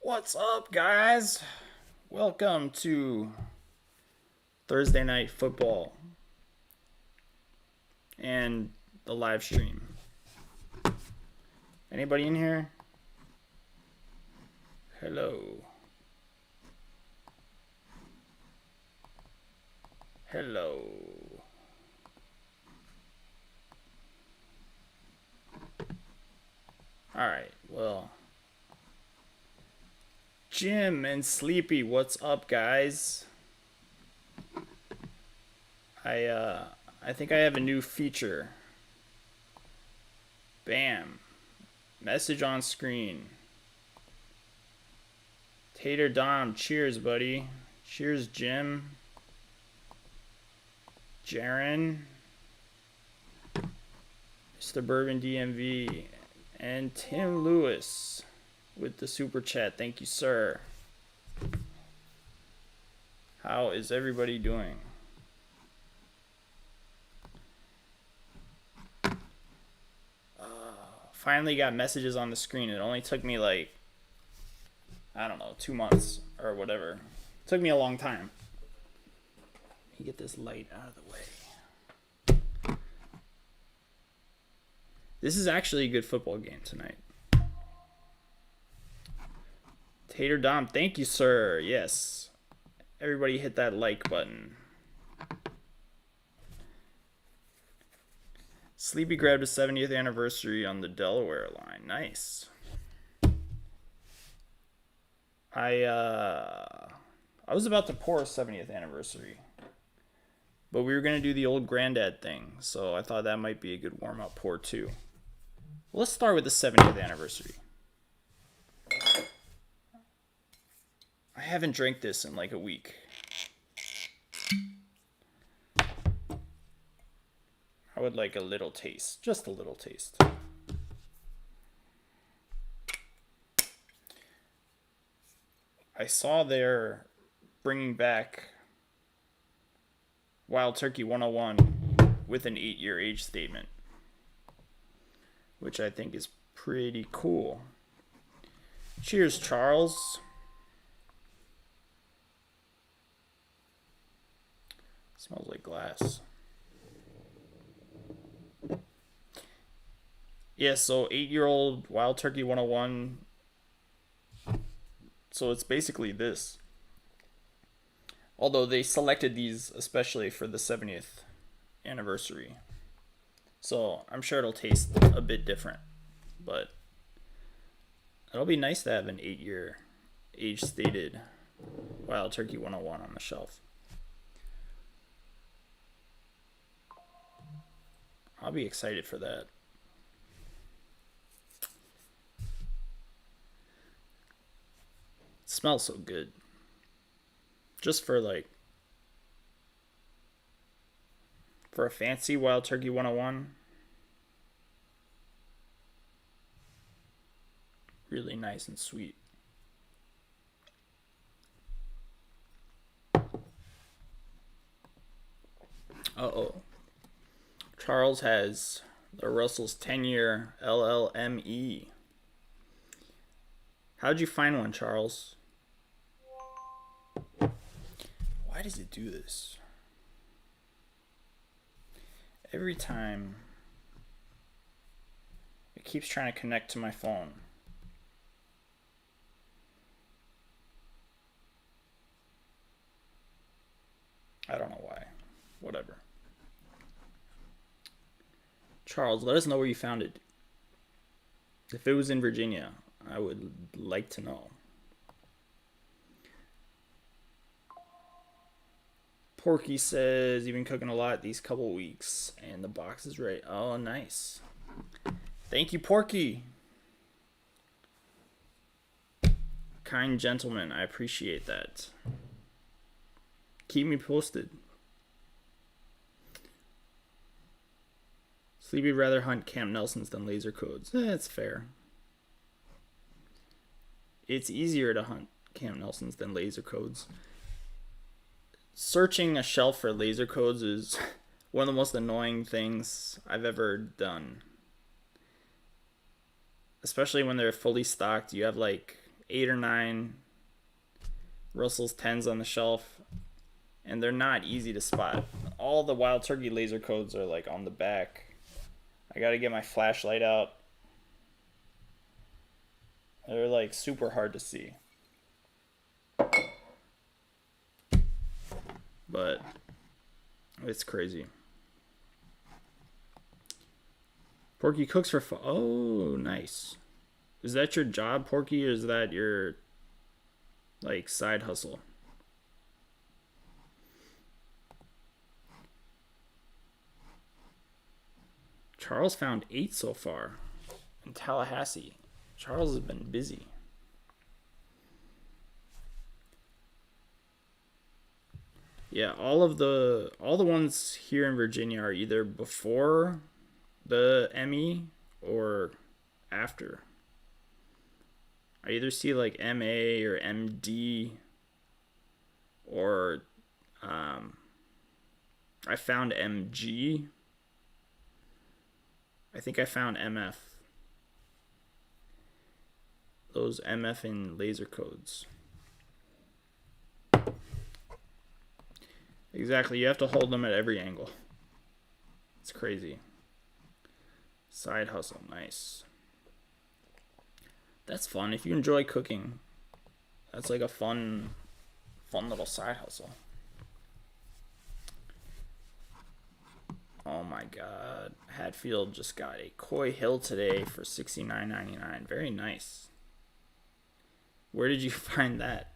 What's up, guys? Welcome to Thursday Night Football and the live stream. Anybody in here? Hello. Hello. Alright, well. Jim and Sleepy, what's up, guys? I think I have a new feature. Bam. Message on screen. Tater Dom, cheers, buddy. Cheers, Jim. Jaren. Mr. Bourbon DMV. And Tim Lewis with the super chat. Thank you, sir. How is everybody doing? Finally got messages on the screen. It only took me like, I don't know, 2 months or whatever. It took me a long time. Let me get this light out of the way. This is actually a good football game tonight. Tater Dom, thank you, sir. Yes. Everybody hit that like button. Sleepy grabbed his 70th anniversary on the Delaware line. Nice. I was about to pour a 70th anniversary, but we were going to do the old granddad thing, so I thought that might be a good warm-up pour too. Well, let's start with the 70th anniversary. I haven't drank this in like a week. I would like a little taste, just a little taste. I saw they're bringing back Wild Turkey 101 with an 8-year age statement, which I think is pretty cool. Cheers, Charles. Smells like glass. Yeah, so 8-year-old Wild Turkey 101. So it's basically this. Although they selected these especially for the 70th anniversary. So I'm sure it'll taste a bit different. But it'll be nice to have an 8-year age stated Wild Turkey 101 on the shelf. I'll be excited for that. It smells so good. Just for a fancy Wild Turkey 101. Really nice and sweet. Uh-oh. Charles has the Russell's 10-year LLME. How'd you find one, Charles? Why does it do this? Every time it keeps trying to connect to my phone. I don't know why. Whatever. Charles, let us know where you found it. If it was in Virginia, I would like to know. Porky says, you've been cooking a lot these couple weeks, and the box is ready. Oh, nice. Thank you, Porky. Kind gentleman, I appreciate that. Keep me posted. Sleepy rather hunt Camp Nelsons than laser codes. It's fair. It's easier to hunt Camp Nelsons than laser codes. Searching a shelf for laser codes is one of the most annoying things I've ever done. Especially when they're fully stocked. You have like 8 or 9 Russell's 10s on the shelf, and they're not easy to spot. All the Wild Turkey laser codes are like on the back. I gotta get my flashlight out. They're like super hard to see. But it's crazy. Porky cooks for fun. Oh, nice. Is that your job, Porky, or is that your like side hustle? Charles found 8 so far in Tallahassee. Charles has been busy. Yeah, all the ones here in Virginia are either before the ME or after. I either see like MA or MD, or I found MG. I think I found MF. Those MF in laser codes. Exactly, you have to hold them at every angle. It's crazy. Side hustle, nice. That's fun. If you enjoy cooking, that's like a fun little side hustle. Oh my god. Hatfield just got a Coy Hill today for $69.99. Very nice. Where did you find that?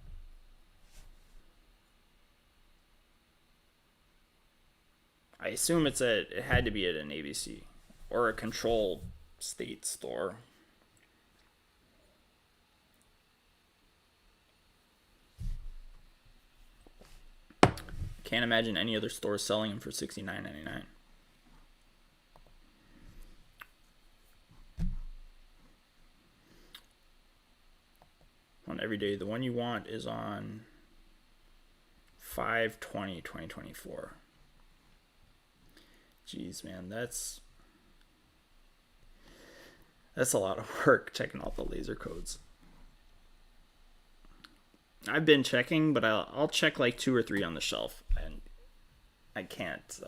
I assume it had to be at an ABC or a controlled state store. Can't imagine any other store selling them for $69.99. On every day. The one you want is on 5/20/2024. Jeez, man, that's a lot of work checking all the laser codes. I've been checking, but I'll check like 2 or 3 on the shelf, and I can't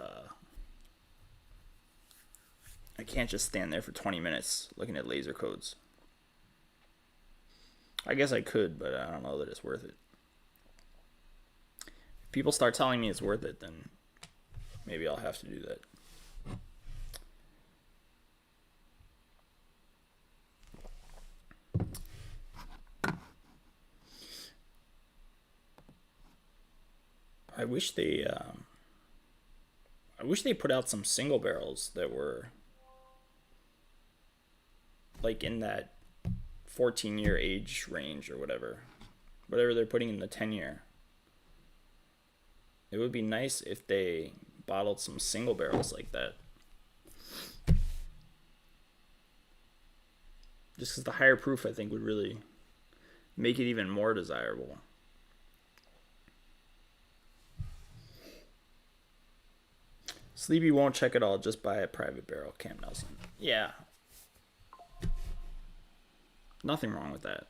just stand there for 20 minutes looking at laser codes. I guess I could, but I don't know that it's worth it. If people start telling me it's worth it, then maybe I'll have to do that. I wish they put out some single barrels that were like in that 14-year age range or whatever they're putting in the 10-year. It would be nice if they bottled some single barrels like that. Just because the higher proof, I think, would really make it even more desirable. Sleepy won't check it all, just buy a private barrel, Cam Nelson. Yeah. Nothing wrong with that.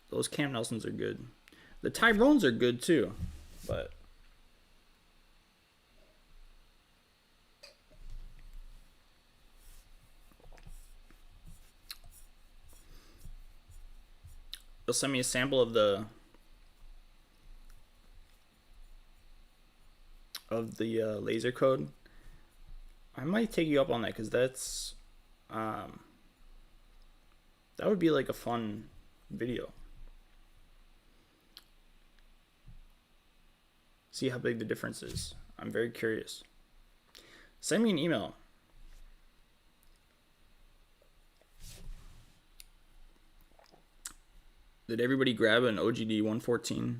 Those Cam Nelsons are good. The Tyrones are good too, but they'll send me a sample of the laser code. I might take you up on that, because that's that would be like a fun video. See how big the difference is. I'm very curious. Send me an email. Did everybody grab an OGD114?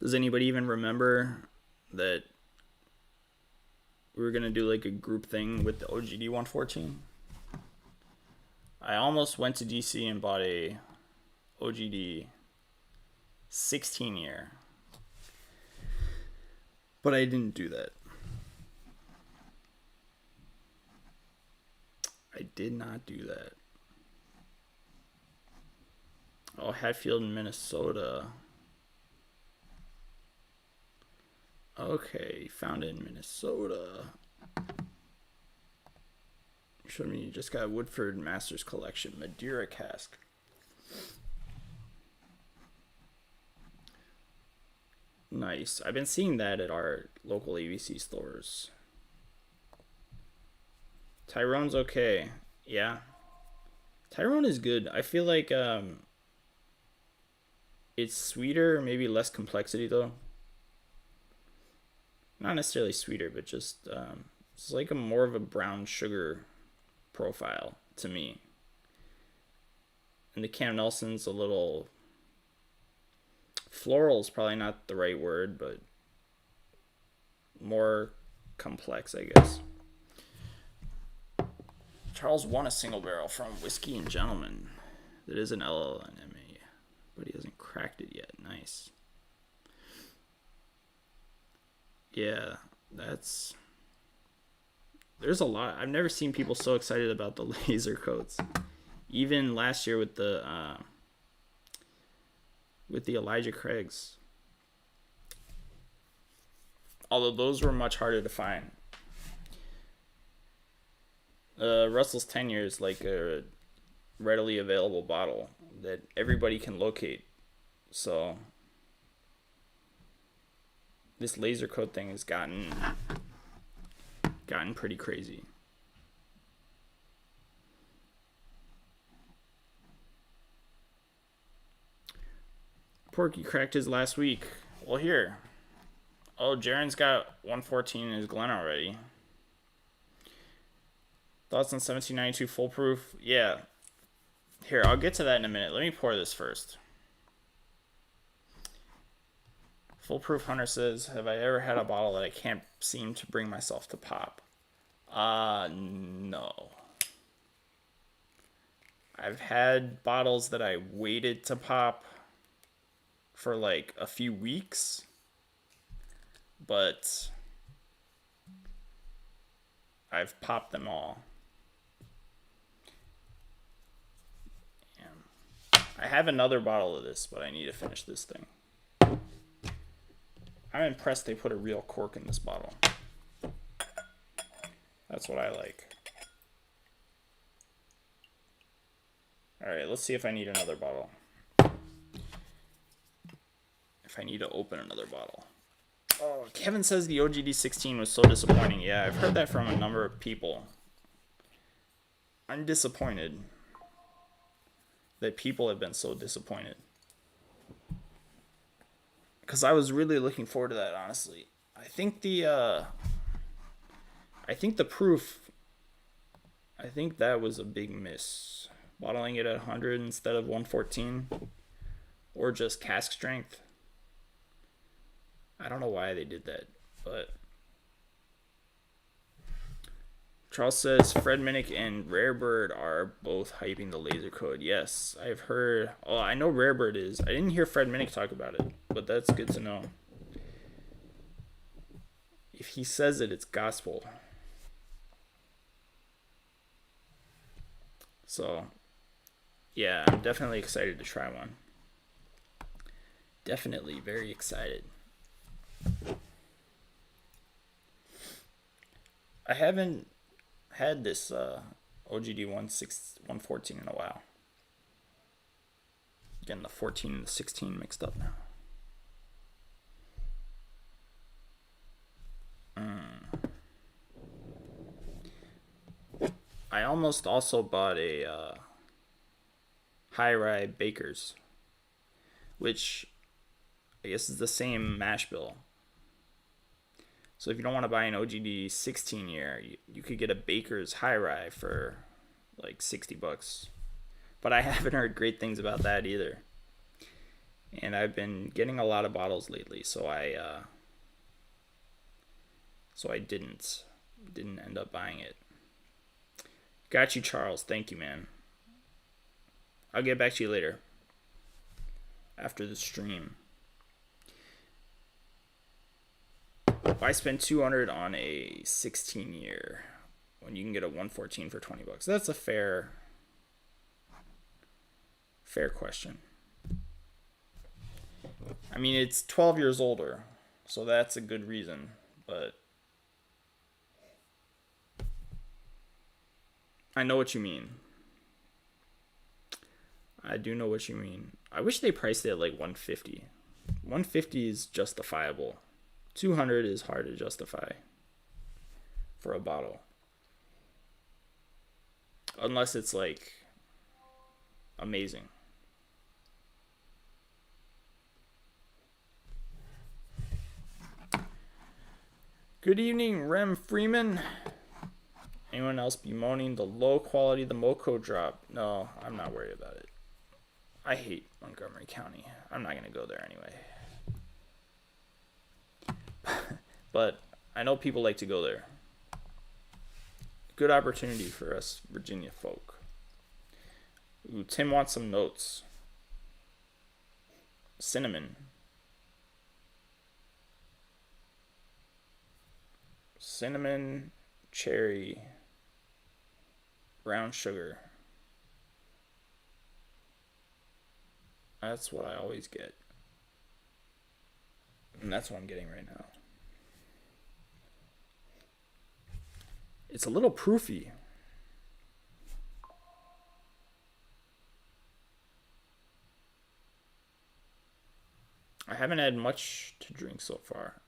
Does anybody even remember that we were going to do like a group thing with the OGD114? I almost went to DC and bought a OGD 16-year, but I didn't do that. I did not do that. Oh, Hatfield, Minnesota. Okay, found it in Minnesota. Showed me you just got Woodford Masters Collection Madeira cask. Nice. I've been seeing that at our local ABC stores. Tyrone's okay. Yeah. Tyrone is good. I feel like it's sweeter, maybe less complexity though. Not necessarily sweeter, but just it's like a more of a brown sugar profile to me. And the Cam Nelson's a little floral is probably not the right word, but more complex, I guess. Charles won a single barrel from Whiskey and Gentleman. That is an LLNMA, but he hasn't cracked it yet. Nice. Yeah, there's a lot. I've never seen people so excited about the laser coats. Even last year with the Elijah Craigs. Although those were much harder to find. Russell's 10 years like a readily available bottle that everybody can locate. So this laser coat thing has gotten pretty crazy. Porky cracked his last week. Well, here. Oh, Jaren's got 114 in his Glen already. Thoughts on 1792 full proof? Yeah. Here, I'll get to that in a minute. Let me pour this first. Foolproof Hunter says, have I ever had a bottle that I can't seem to bring myself to pop? No. I've had bottles that I waited to pop for like a few weeks, but I've popped them all. I have another bottle of this, but I need to finish this thing. I'm impressed they put a real cork in this bottle. That's what I like. Alright, let's see if I need another bottle. If I need to open another bottle. Oh, Kevin says the OGD16 was so disappointing. Yeah, I've heard that from a number of people. I'm disappointed that people have been so disappointed. Because I was really looking forward to that, honestly. I think the proof, I think that was a big miss. Bottling it at 100 instead of 114. Or just cask strength. I don't know why they did that, but Charles says Fred Minnick and Rarebird are both hyping the laser code. Yes, I've heard. Oh, I know Rarebird is. I didn't hear Fred Minnick talk about it, but that's good to know. If he says it, it's gospel. So, yeah, I'm definitely excited to try one. Definitely very excited. I haven't had this OGD114 in a while. Getting the 14 and the 16 mixed up now. I almost also bought a High Rye Baker's, which I guess is the same mash bill. So if you don't want to buy an OGD 16 year, you could get a Baker's High Rye for like $60. But I haven't heard great things about that either. And I've been getting a lot of bottles lately, so I didn't end up buying it. Got you, Charles. Thank you, man. I'll get back to you later after the stream. If I spend $200 on a 16 year, when you can get a 114 for 20 bucks? That's a fair question. I mean, it's 12 years older, so that's a good reason, but I know what you mean. I do know what you mean. I wish they priced it at like 150. 150 is justifiable. 200 is hard to justify for a bottle. Unless it's like amazing. Good evening, Rem Freeman. Anyone else bemoaning the low quality of the Moco drop? No, I'm not worried about it. I hate Montgomery County. I'm not going to go there anyway. But I know people like to go there. Good opportunity for us Virginia folk. Ooh, Tim wants some notes. Cinnamon. Cinnamon, cherry, brown sugar. That's what I always get. And that's what I'm getting right now. It's a little proofy. I haven't had much to drink so far.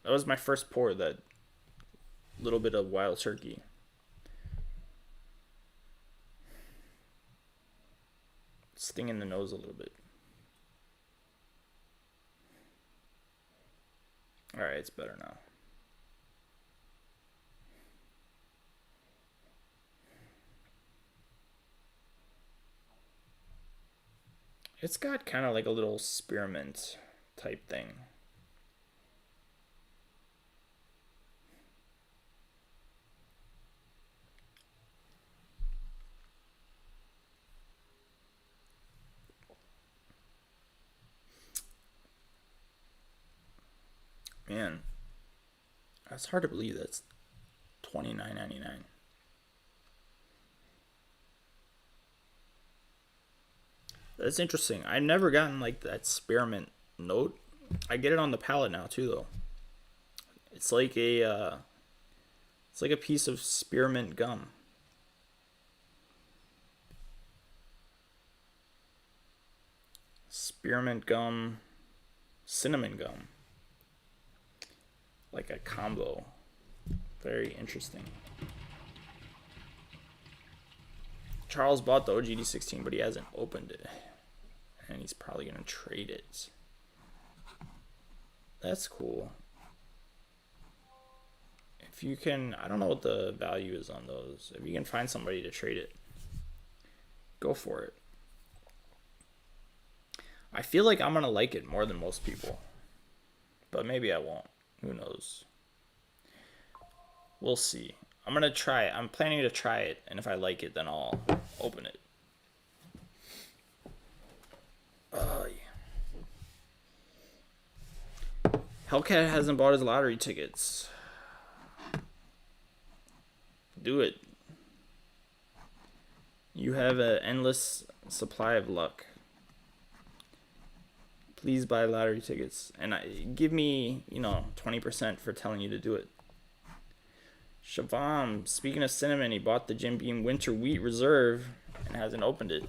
That was my first pour, that little bit of wild turkey. Sting in the nose a little bit. Alright, it's better now. It's got kind of like a little spearmint type thing. Man, that's hard to believe that's $29.99. That's interesting. I've never gotten like that spearmint note. I get it on the palate now too, though. It's like a piece of spearmint gum. Spearmint gum, cinnamon gum. Like a combo. Very interesting. Charles bought the OGD16, but he hasn't opened it. And he's probably going to trade it. That's cool. If you can, I don't know what the value is on those. If you can find somebody to trade it, go for it. I feel like I'm going to like it more than most people. But maybe I won't. Who knows? We'll see. I'm going to try it. I'm planning to try it. And if I like it, then I'll open it. Yeah. Hellcat hasn't bought his lottery tickets. Do it. You have an endless supply of luck. Please buy lottery tickets. And give me, 20% for telling you to do it. Shavam, speaking of cinnamon, he bought the Jim Beam Winter Wheat Reserve and hasn't opened it.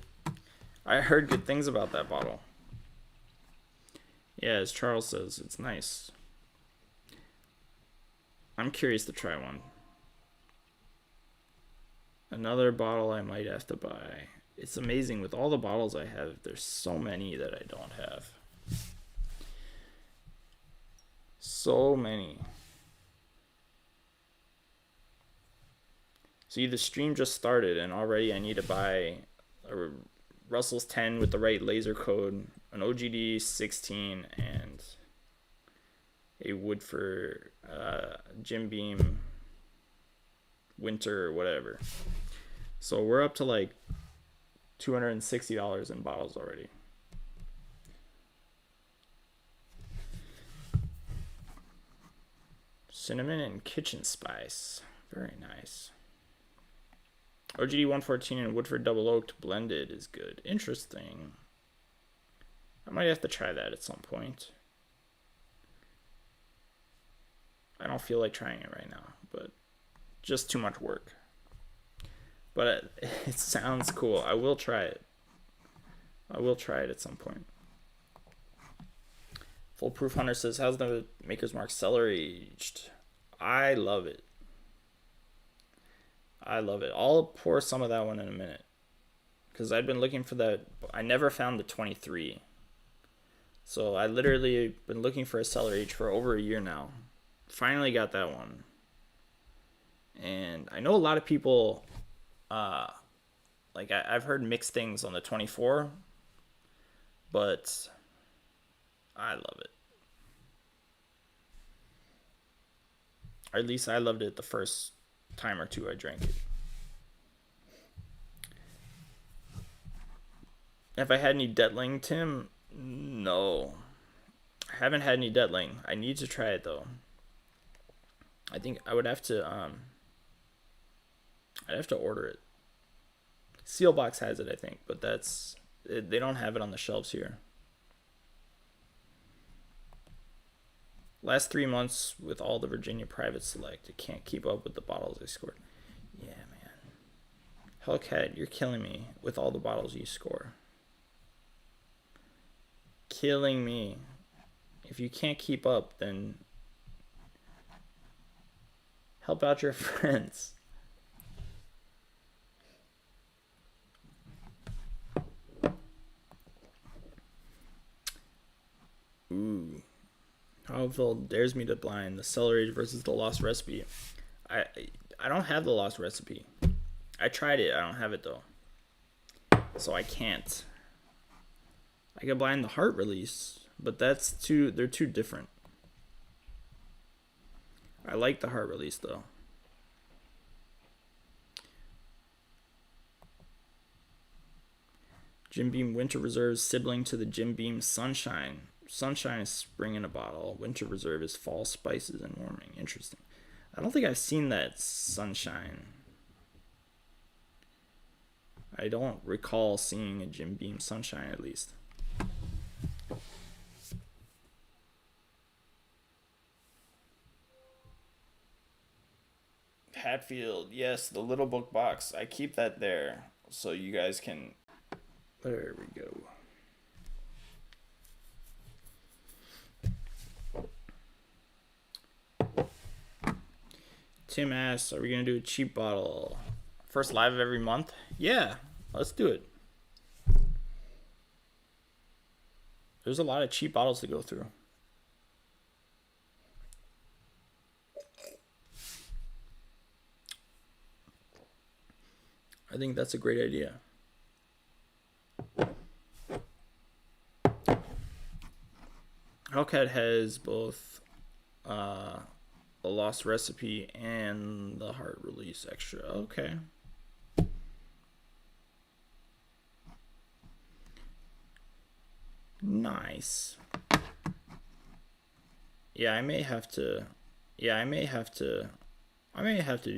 I heard good things about that bottle. Yeah, as Charles says, it's nice. I'm curious to try one. Another bottle I might have to buy. It's amazing with all the bottles I have. There's so many that I don't have. So many. See, the stream just started and already I need to buy a Russell's 10 with the right laser code, an OGD16, and a Woodford Jim Beam Winter or whatever. So we're up to like $260 in bottles already. Cinnamon and kitchen spice. Very nice. OGD114 and Woodford Double Oaked blended is good. Interesting. I might have to try that at some point. I don't feel like trying it right now, but just too much work. But it sounds cool. I will try it. I will try it at some point. Foolproof Hunter says, how's the Maker's Mark Cellar aged? I love it. I love it. I'll pour some of that one in a minute. Because I've been looking for that. I never found the 23. So I literally been looking for a cellar age for over a year now. Finally got that one. And I know a lot of people, like I've heard mixed things on the 24. But I love it. Or at least I loved it the first time or two I drank it. Have I had any Detling, Tim? No. I haven't had any Detling. I need to try it though. I think I would have to I'd have to order it. Sealbox has it, I think, but they don't have it on the shelves here. Last 3 months with all the Virginia Private Select, I can't keep up with the bottles I scored. Yeah, man. Hellcat, you're killing me with all the bottles you score. Killing me. If you can't keep up, then help out your friends. Ooh. How dares me to blind the Cellar Age versus the Lost Recipe. I don't have the Lost Recipe. I tried it. I don't have it though. So I can't. I can blind the Heart Release, but they're too different. I like the Heart Release though. Jim Beam Winter Reserve sibling to the Jim Beam Sunshine. Sunshine is spring in a bottle. Winter Reserve is fall spices and warming. Interesting. I don't think I've seen that Sunshine. I don't recall seeing a Jim Beam Sunshine at least. Hatfield, yes, the little book box. I keep that there so you guys can. There we go. Tim asks, are we going to do a cheap bottle? First live of every month? Yeah, let's do it. There's a lot of cheap bottles to go through. I think that's a great idea. Hellcat has both the Lost Recipe and the Heart Release extra. Okay. Nice. Yeah, I may have to do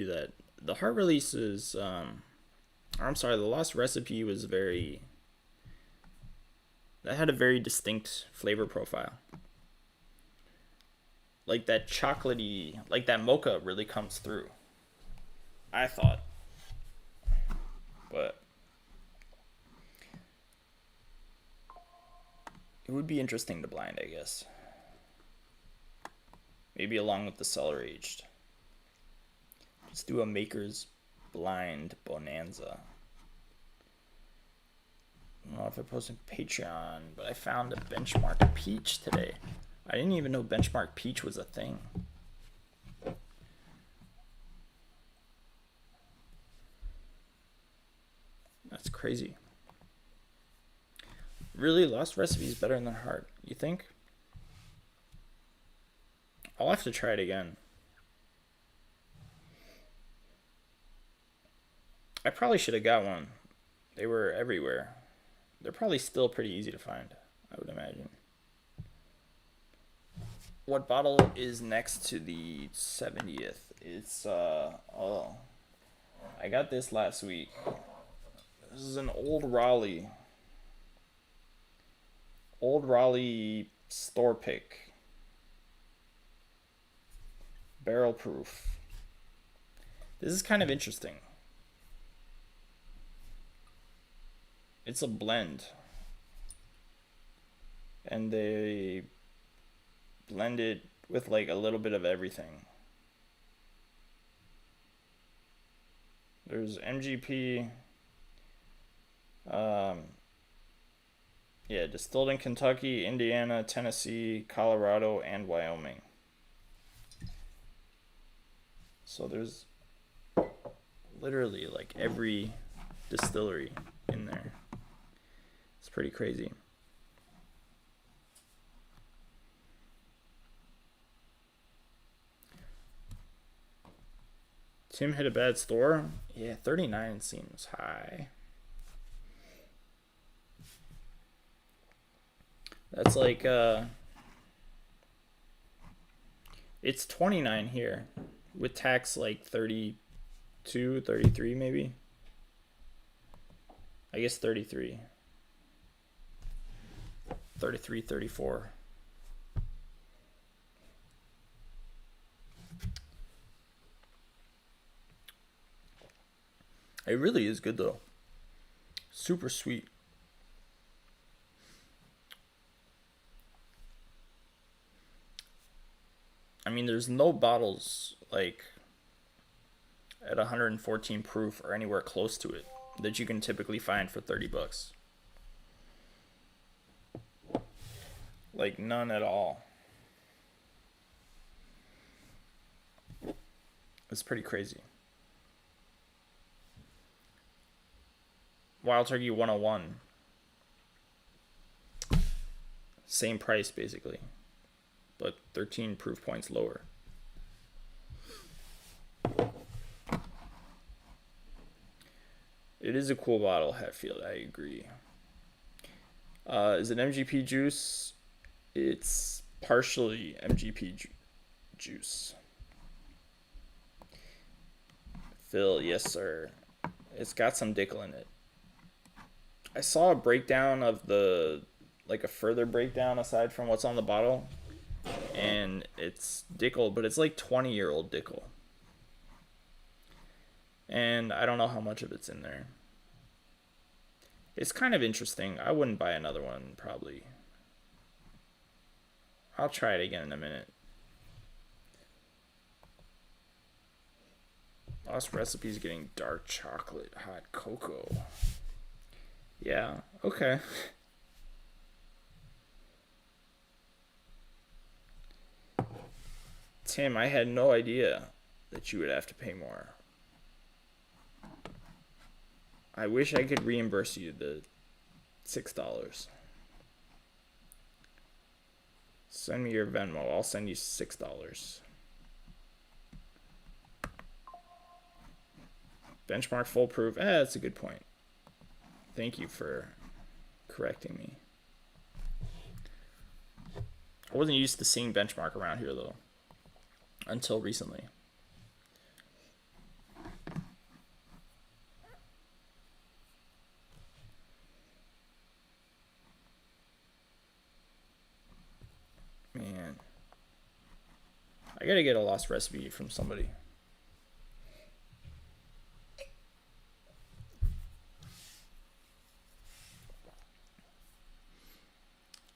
that. The Heart Release is I'm sorry, the Lost Recipe was that had a very distinct flavor profile. Like that chocolatey, like that mocha really comes through, I thought. But it would be interesting to blind, I guess. Maybe along with the Cellar Aged. Let's do a Maker's Blind Bonanza. I don't know if I posted Patreon, but I found a Benchmark Peach today. I didn't even know Benchmark Peach was a thing. That's crazy. Really, Lost Recipe is better than Heart, you think? I'll have to try it again. I probably should have got one. They were everywhere. They're probably still pretty easy to find, I would imagine. What bottle is next to the 70th? It's oh, I got this last week. This is an old Raleigh. Old Raleigh store pick. Barrel proof. This is kind of interesting. It's a blend. And they blend it with like a little bit of everything. There's MGP. Yeah, distilled in Kentucky, Indiana, Tennessee, Colorado, and Wyoming. So there's literally like every distillery in there. It's pretty crazy. Tim hit a bad store? Yeah, 39 seems high. That's like, it's 29 here. With tax like 32, 33 maybe. I guess 33. 33, 34. It really is good though. Super sweet. I mean, there's no bottles like at 114 proof or anywhere close to it that you can typically find for 30 bucks. Like none at all. It's pretty crazy. Wild Turkey 101. Same price basically, but 13 proof points lower. It is a cool bottle, Hatfield, I agree. Is it MGP juice? It's partially MGP juice. Phil, yes sir. It's got some Dickel in it. I saw a breakdown of the, like a further breakdown aside from what's on the bottle. And it's Dickel, but it's like 20-year-old Dickel. And I don't know how much of it's in there. It's kind of interesting. I wouldn't buy another one, probably. I'll try it again in a minute. Lost Recipes getting dark chocolate, hot cocoa. Yeah, okay. Tim, I had no idea that you would have to pay more. I wish I could reimburse you the $6. Send me your Venmo. I'll send you $6. Benchmark full proof. That's a good point. Thank you for correcting me. I wasn't used to seeing Benchmark around here though, until recently. Man, I gotta get a lost recipe from somebody.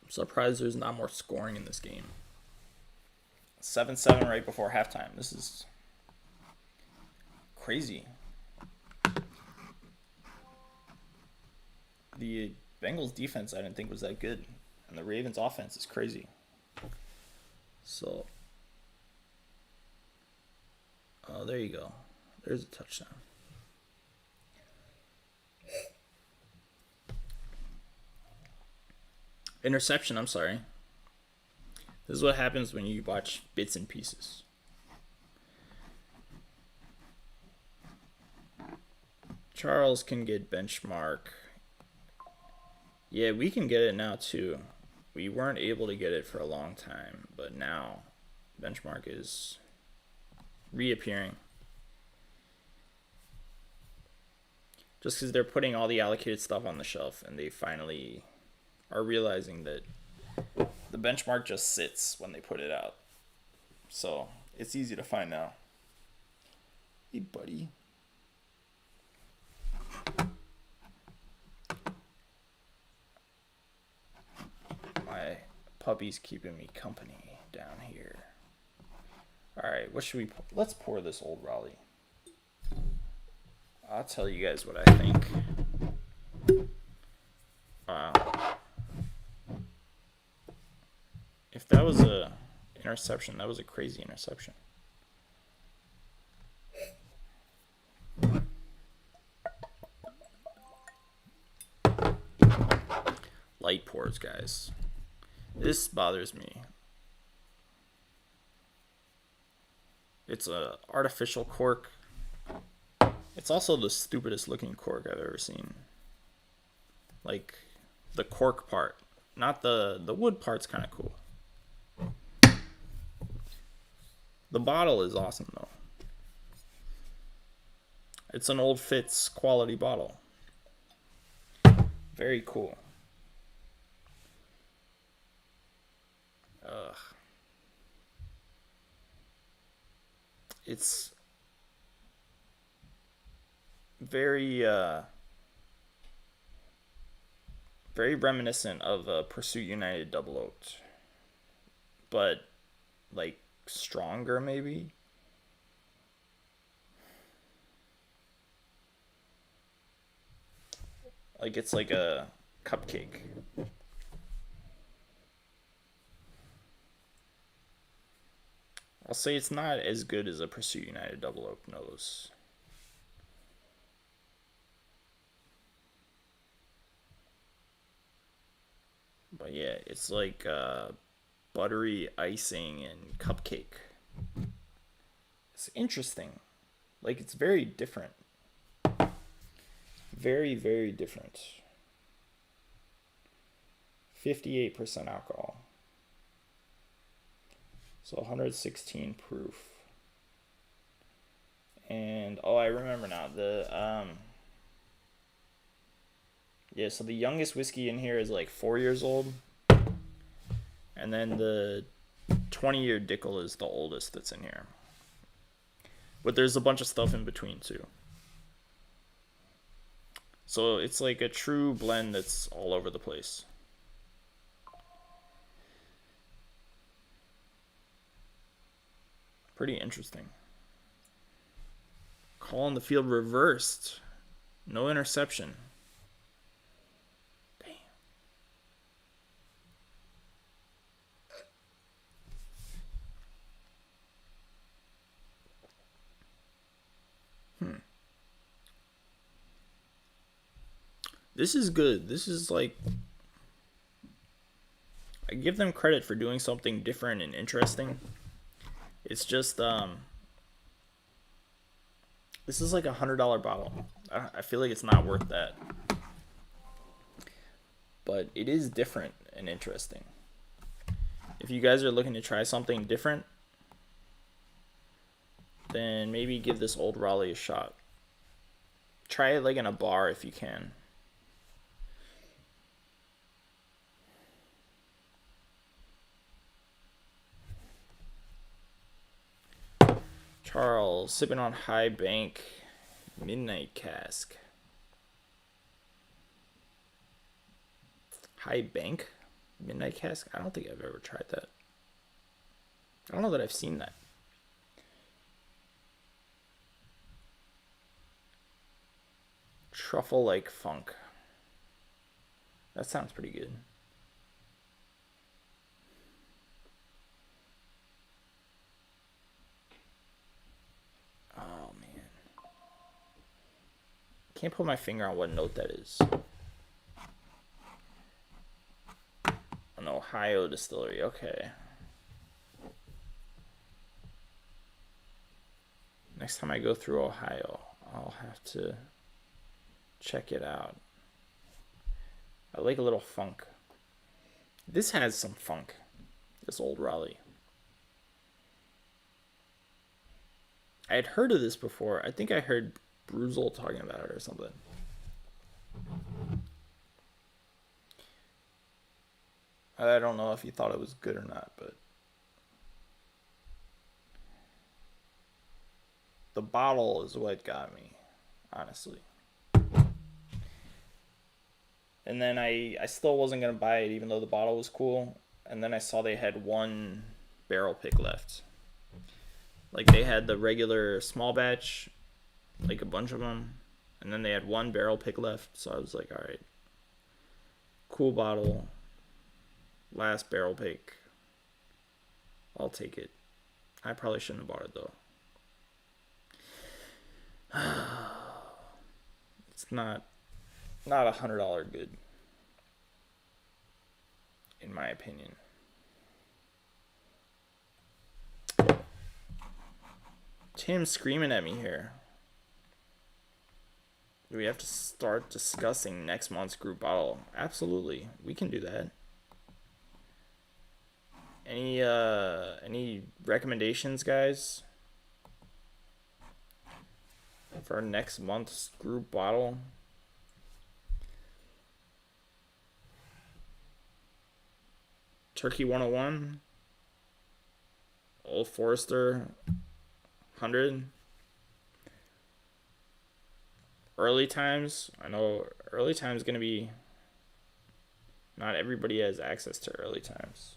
I'm surprised there's not more scoring in this game. 7-7 right before halftime. This is crazy. The Bengals defense I didn't think was that good, and the Ravens offense is crazy. So, oh, there you go. There's a touchdown. Interception, I'm sorry. This is what happens when you watch bits and pieces. Charles can get Benchmark. Yeah, we can get it now too. we weren't able to get it for a long time, but now benchmark is reappearing. Just because they're putting all the allocated stuff on the shelf and they finally are realizing that the benchmark just sits when they put it out. So it's easy to find now. Hey, buddy. My puppy's keeping me company down here. Alright, what should we pour? Let's pour this old Raleigh. I'll tell you guys what I think. Wow. If that was a interception, that was a crazy interception. Light pours, guys. This bothers me. It's a artificial cork. It's also the stupidest looking cork I've ever seen. Like, the cork part. Not the wood part's kind of cool. The bottle is awesome, though. It's an Old Fitz quality bottle. Very cool. Ugh. It's very reminiscent of a Pursuit United Double Oaked, but like stronger maybe. Like it's like a cupcake. I'll say it's not as good as a Pursuit United Double Oak nose. But yeah, it's like buttery icing and cupcake. It's interesting. Like, it's very different. Very, very different. 58% alcohol. So 116 proof. And, oh, I remember now. Yeah, so the youngest whiskey in here is like 4 years old. And then the 20-year Dickel is the oldest that's in here. But there's a bunch of stuff in between too. So it's like a true blend that's all over the place. Pretty interesting. Call on the field reversed. No interception. This is good. This is like, I give them credit for doing something different and interesting. It's just this is like $100 bottle. I feel like it's not worth that, but it is different and interesting. If you guys are looking to try something different, then maybe give this old Raleigh a shot. Try it like in a bar if you can. Charles, sipping on High Bank Midnight Cask. High Bank Midnight Cask? I don't think I've ever tried that. I don't know that I've seen that. Truffle like funk. That sounds pretty good. Oh man. Can't put my finger on what note that is. An Ohio distillery, okay. Next time I go through Ohio, I'll have to check it out. I like a little funk. This has some funk. This old Raleigh. I had heard of this before. I think I heard Bruzel talking about it or something. I don't know if he thought it was good or not, but the bottle is what got me, honestly. And then I still wasn't going to buy it even though the bottle was cool. And then I saw they had one barrel pick left. Like they had the regular small batch, like a bunch of them. And then they had one barrel pick left. So I was like, all right, cool bottle. Last barrel pick. I'll take it. I probably shouldn't have bought it though. It's not $100 good, in my opinion. Tim's screaming at me here. Do we have to start discussing next month's group bottle? Absolutely, we can do that. Any recommendations, guys, for next month's group bottle? Turkey 101, Old Forester 100, Early Times. I know Early Times gonna be, not everybody has access to Early Times.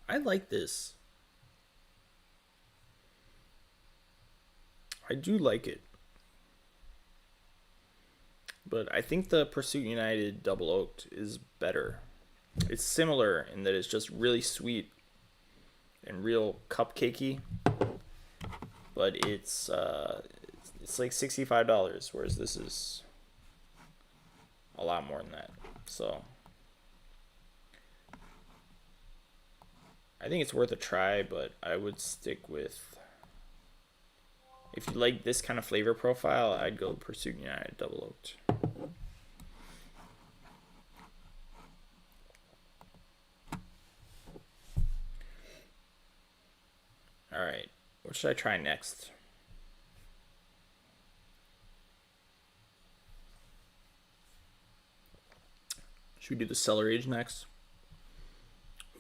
I like this. I do like it. But I think the Pursuit United Double Oaked is better. It's similar in that it's just really sweet and real cupcakey. But it's like $65, whereas this is a lot more than that. So I think it's worth a try, but I would stick with, if you like this kind of flavor profile, I'd go Pursuit United Double Oaked. All right, what should I try next? Should we do the Cellar Age next?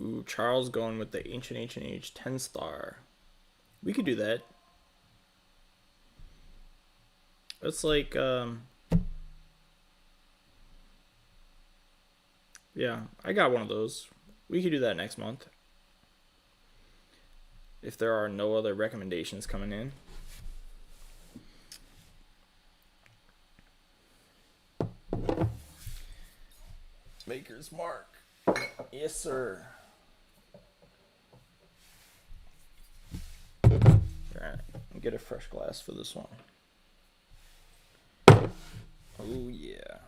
Ooh, Charles going with the Ancient Age 10 star. We could do that. It's like, yeah, I got one of those. We could do that next month. If there are no other recommendations coming in. Maker's Mark. Yes, sir. Alright, get a fresh glass for this one. Oh, yeah.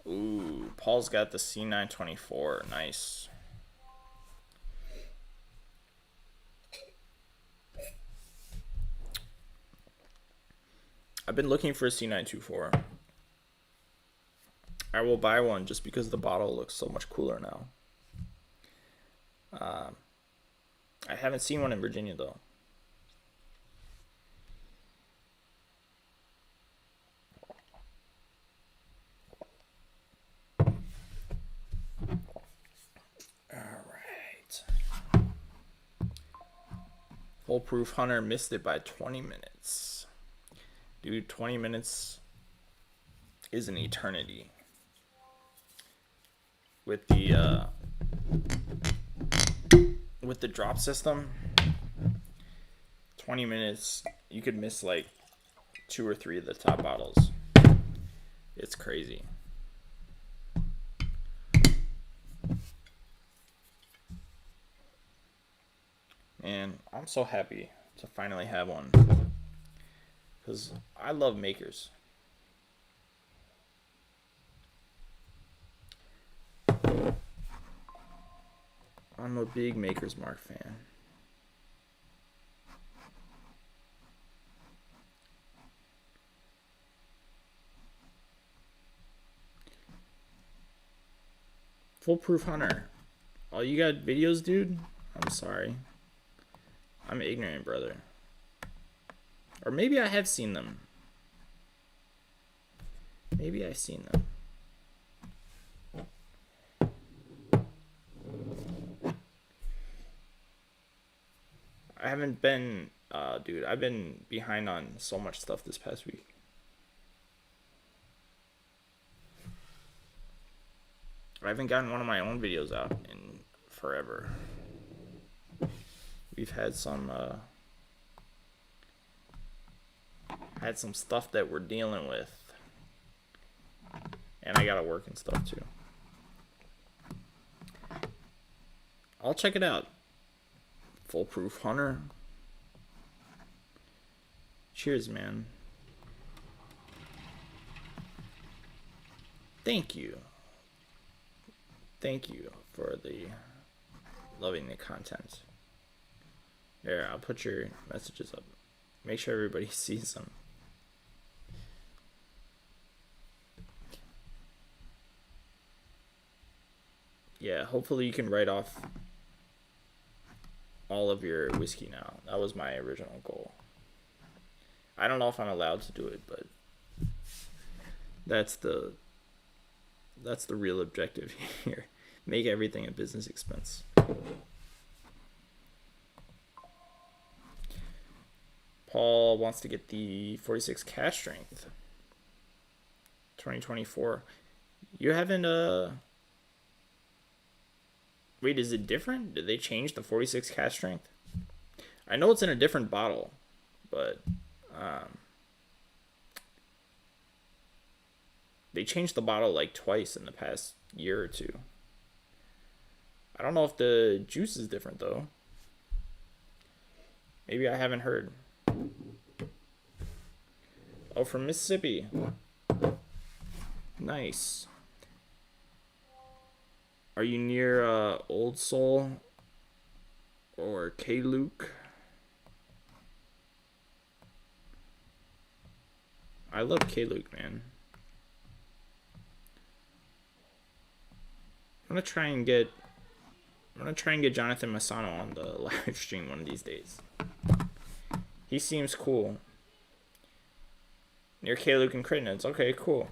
Ooh, Paul's got the C924. Nice. I've been looking for a C924. I will buy one just because the bottle looks so much cooler now. I haven't seen one in Virginia though. Alright. Foolproof Hunter missed it by 20 minutes. Dude, 20 minutes is an eternity. With the drop system, 20 minutes, you could miss like 2 or 3 of the top bottles. It's crazy. And I'm so happy to finally have one, because I love makers. I'm a big Maker's Mark fan. Foolproof Hunter. Oh, you got videos, dude? I'm sorry. I'm ignorant, brother. Or maybe I have seen them. Maybe I've seen them. I haven't been, dude, I've been behind on so much stuff this past week. I haven't gotten one of my own videos out in forever. We've had some stuff that we're dealing with. And I gotta work and stuff too. I'll check it out. Foolproof Hunter. Cheers, man. Thank you. Thank you for the loving the content. There, I'll put your messages up. Make sure everybody sees them. Yeah, hopefully you can write off all of your whiskey now. That was my original goal. I don't know if I'm allowed to do it, but that's the real objective here. Make everything a business expense. Paul wants to get the 46 cash strength. 2024. You haven't Wait, is it different? Did they change the 46 cash strength? I know it's in a different bottle, but they changed the bottle like twice in the past year or two. I don't know if the juice is different though. Maybe I haven't heard. Oh, from Mississippi. Nice. Are you near Old Soul or K-Luke? I love K-Luke, man. I'm gonna try and get Jonathan Massano on the live stream one of these days. He seems cool. Near K-Luke and Crittens. Okay, cool.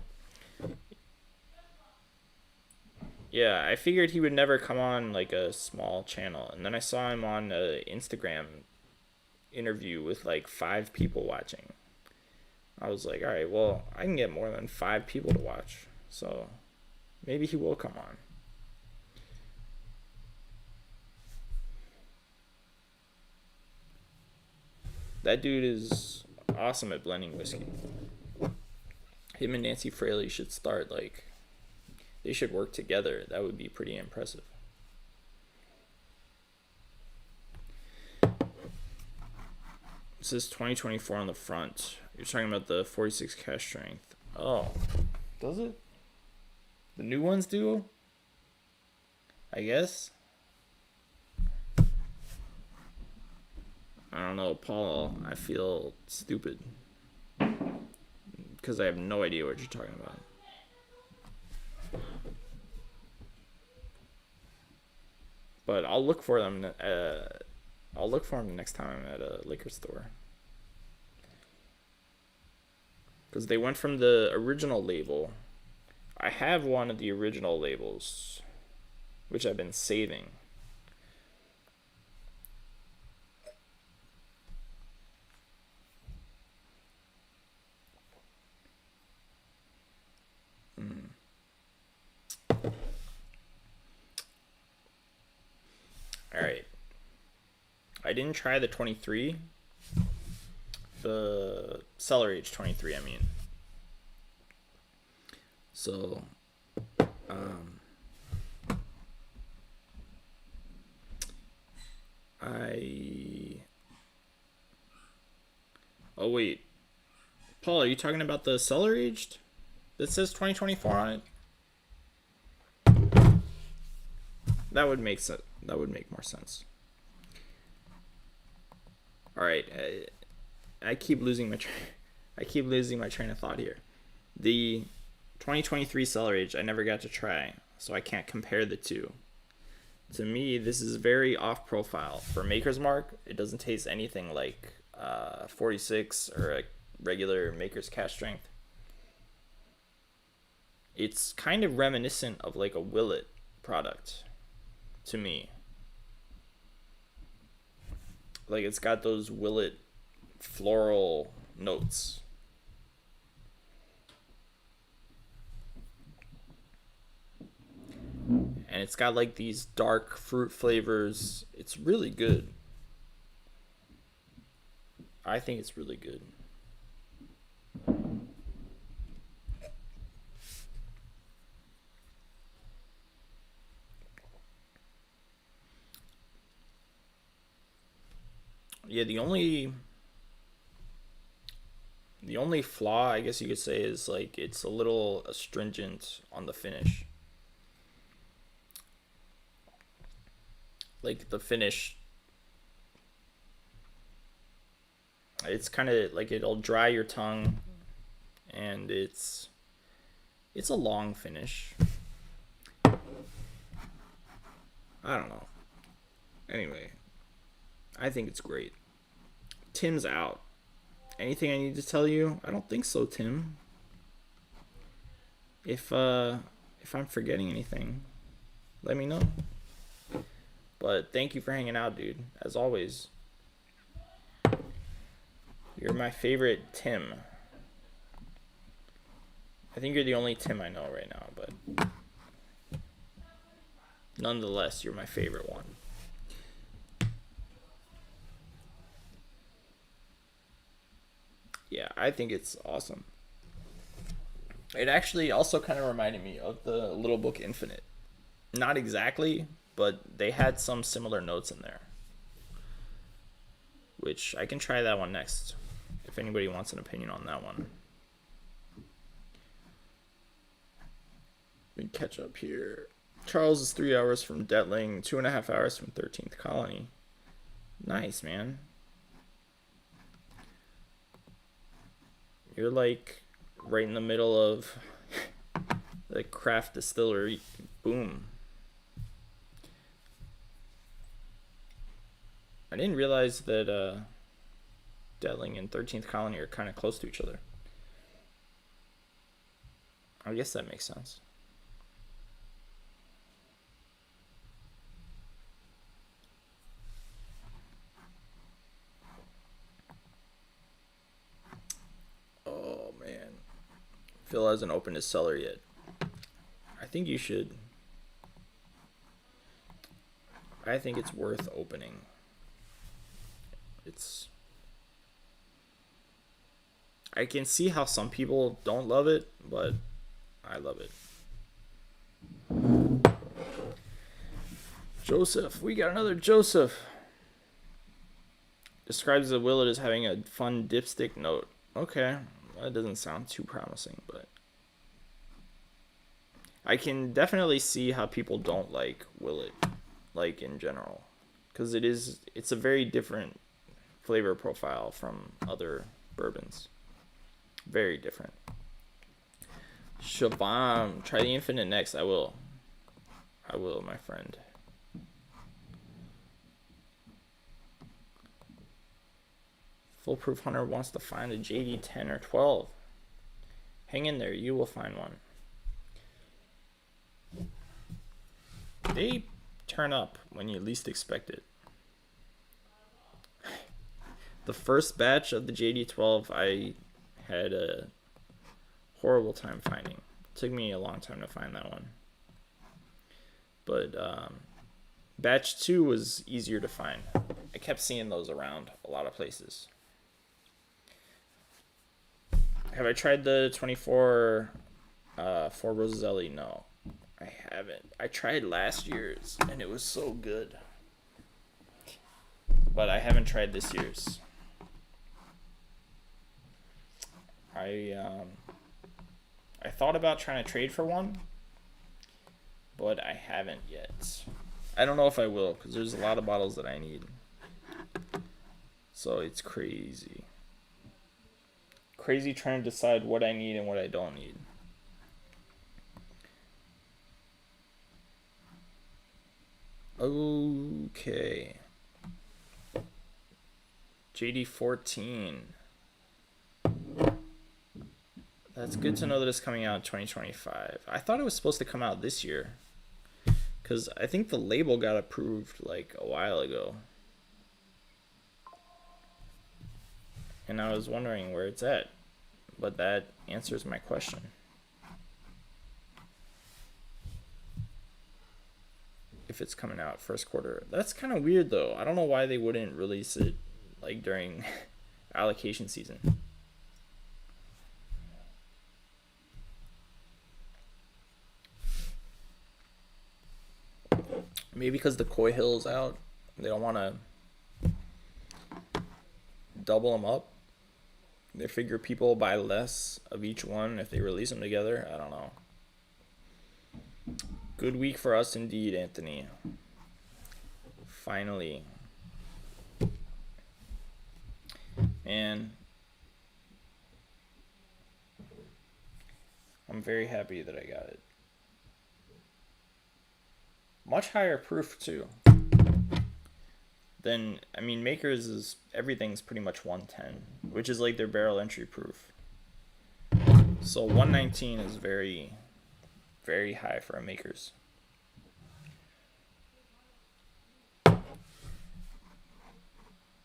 Yeah, I figured he would never come on like a small channel. And then I saw him on an Instagram interview with like 5 people watching. I was like, all right, well, I can get more than 5 people to watch. So maybe he will come on. That dude is awesome at blending whiskey. Him and Nancy Fraley should start like... They should work together. That would be pretty impressive. It says 2024 on the front. You're talking about the 46 cash strength. Oh. Does it? The new ones do? I guess. I don't know, Paul. I feel stupid. Because I have no idea what you're talking about. But I'll look for them. I'll look for them next time I'm at a liquor store. Because they went from the original label. I have one of the original labels, which I've been saving. Alright. I didn't try the 23. The Cellar Age 23, I mean. So, Oh, wait. Paul, are you talking about the Cellar Aged? That says 2024 on it. That would make sense. That would make more sense. All right, I keep losing my train of thought here. The 2023 Cellar Age I never got to try, so I can't compare the two. To me, this is very off profile. For Maker's Mark, it doesn't taste anything like 46 or a regular Maker's Cask Strength. It's kind of reminiscent of like a Willet product to me. Like it's got those Willet floral notes. And it's got like these dark fruit flavors. It's really good. I think it's really good. Yeah, the only flaw, I guess you could say, is like it's a little astringent on the finish. Like the finish, it's kind of like it'll dry your tongue, and it's a long finish. I don't know. Anyway, I think it's great. Tim's out. Anything I need to tell you? I don't think so, Tim. If I'm forgetting anything, let me know. But thank you for hanging out, dude. As always. You're my favorite Tim. I think you're the only Tim I know right now, but nonetheless, you're my favorite one. Yeah, I think it's awesome. It actually also kind of reminded me of the Little Book Infinite. Not exactly, but they had some similar notes in there. Which I can try that one next, if anybody wants an opinion on that one. Let me catch up here. Charles is 3 hours from Detling, 2.5 hours from 13th Colony. Nice, man. You're like right in the middle of the craft distillery. Boom. I didn't realize that Detling and 13th Colony are kind of close to each other. I guess that makes sense. Oh, man. Phil hasn't opened his cellar yet. I think you should. I think it's worth opening. I can see how some people don't love it, but I love it. Joseph, we got another Joseph. Describes the Willet as having a fun dipstick note. Okay, that doesn't sound too promising, but I can definitely see how people don't like Willet, like in general, because it's a very different flavor profile from other bourbons. Very different. Shabam, try the Infinite next. I will, my friend. Foolproof Hunter wants to find a JD 10 or 12. Hang in there, you will find one. They turn up when you least expect it. The first batch of the JD12 I had a horrible time finding. It took me a long time to find that one. But batch 2 was easier to find. I kept seeing those around a lot of places. Have I tried the 24 for Roselli? No, I haven't. I tried last year's and it was so good. But I haven't tried this year's. I thought about trying to trade for one, but I haven't yet. I don't know if I will, because there's a lot of bottles that I need. So it's crazy. Crazy trying to decide what I need and what I don't need. Okay. OGD114. That's good to know that it's coming out in 2025. I thought it was supposed to come out this year, because I think the label got approved like a while ago. And I was wondering where it's at, but that answers my question. If it's coming out first quarter. That's kind of weird though. I don't know why they wouldn't release it like during allocation season. Maybe because the Koi Hill's out, they don't want to double them up. They figure people buy less of each one if they release them together. I don't know. Good week for us indeed, Anthony. Finally. And I'm very happy that I got it. Much higher proof too. Then, I mean, Makers is, everything's pretty much 110, which is like their barrel entry proof. So 119 is very, very high for a Makers.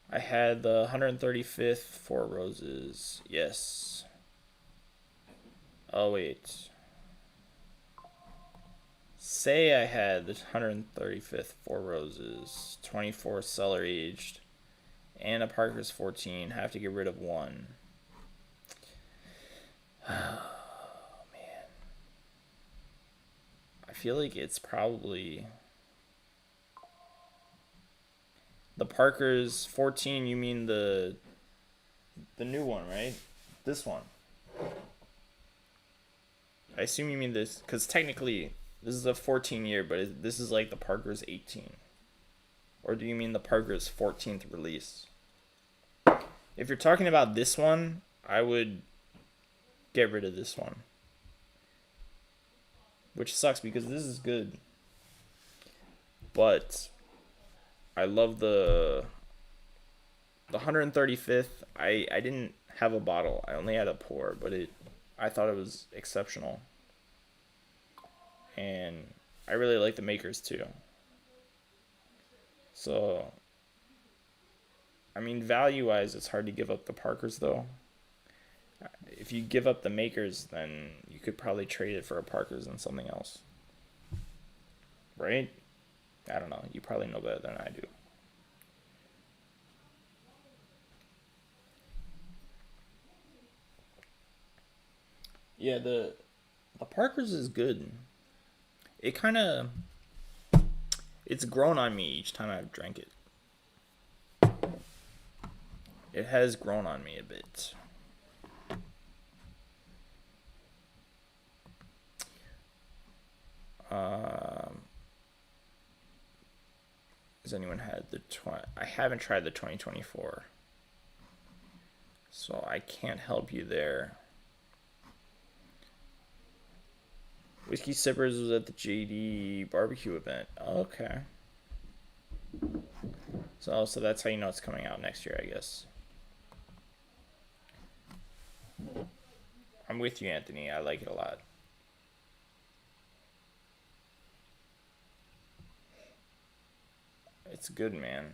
I had the 135th Four Roses. Yes. Oh, wait. Say I had the 135th Four Roses, 24 Cellar aged, and a Parker's 14. Have to get rid of one. Oh, man. I feel like it's probably the Parker's 14. You mean the new one, right? This one. I assume you mean this, because technically this is a 14-year, but this is like the Parker's 18. Or do you mean the Parker's 14th release? If you're talking about this one, I would get rid of this one. Which sucks because this is good. But I love the 135th. I didn't have a bottle. I only had a pour, but I thought it was exceptional. And I really like the Makers too. So, I mean, value-wise, it's hard to give up the Parkers though. If you give up the Makers, then you could probably trade it for a Parkers and something else. Right? I don't know. You probably know better than I do. Yeah, the Parkers is good. It kind of, it's grown on me each time I've drank it. It has grown on me a bit. Has anyone had the I haven't tried the 2024, so I can't help you there. Whiskey Sippers was at the JD barbecue event. Okay. So that's how you know it's coming out next year, I guess. I'm with you, Anthony. I like it a lot. It's good, man.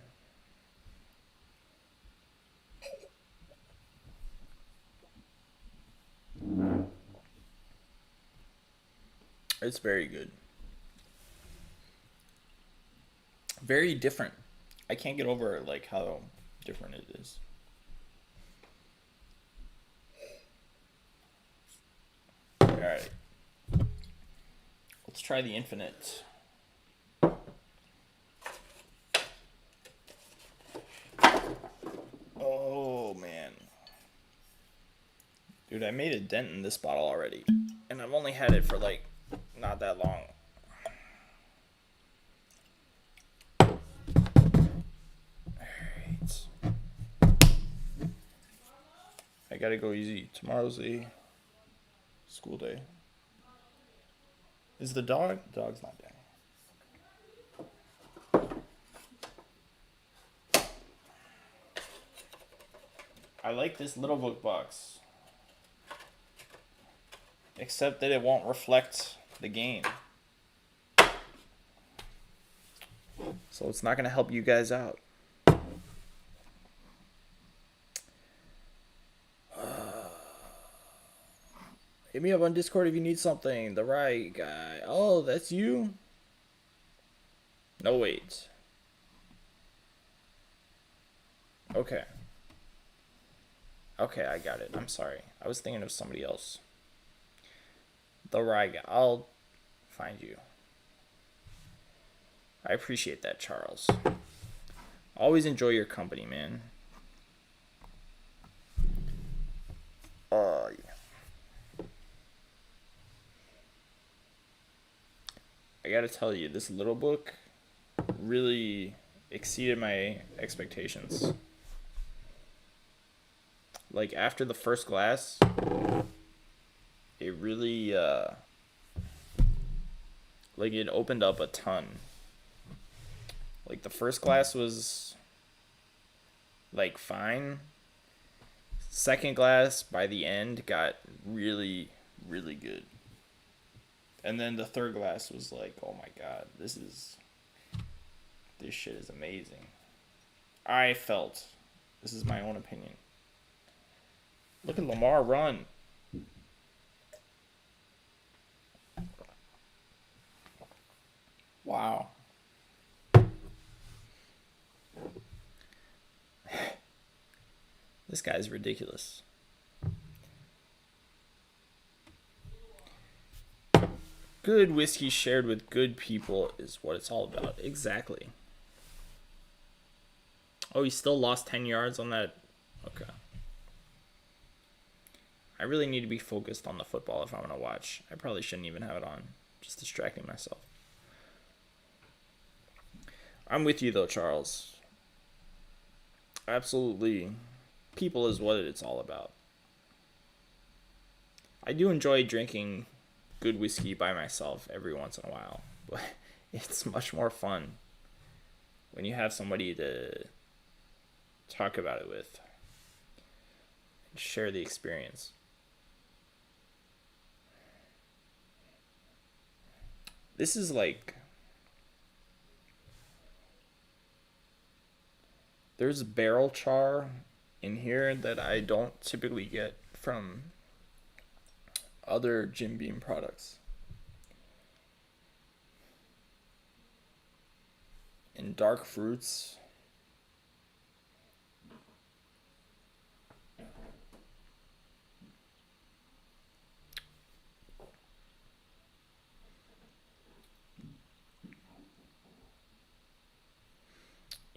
It's very good. Very different. I can't get over like how different it is. Alright. Let's try the Infinite. Oh, man. Dude, I made a dent in this bottle already. And I've only had it for like not that long. gotta go easy. Tomorrow's a school day. Is the dog? The dog's not there. I like this little book box. Except that it won't reflect the game. So it's not going to help you guys out. Hit me up on Discord if you need something. The right guy. Oh, that's you? No, wait. Okay. Okay, I got it. I'm sorry. I was thinking of somebody else. The right guy. I'll find you. I appreciate that, Charles. Always enjoy your company, man. Yeah. I gotta tell you, this little book really exceeded my expectations. Like, after the first glass, it really, like, it opened up a ton. Like, the first glass was, like, fine. Second glass, by the end, got really, really good. And then the third glass was like, oh my god, this shit is amazing. I felt, this is my own opinion. Look at Lamar run. Wow. This guy's ridiculous. Good whiskey shared with good people is what it's all about. Exactly. Oh, he still lost 10 yards on that? Okay. I really need to be focused on the football if I'm going to watch. I probably shouldn't even have it on. Just distracting myself. I'm with you, though, Charles. Absolutely. People is what it's all about. I do enjoy drinking good whiskey by myself every once in a while, but it's much more fun when you have somebody to talk about it with and share the experience. This is like, there's barrel char in here that I don't typically get from other Jim Beam products. And dark fruits.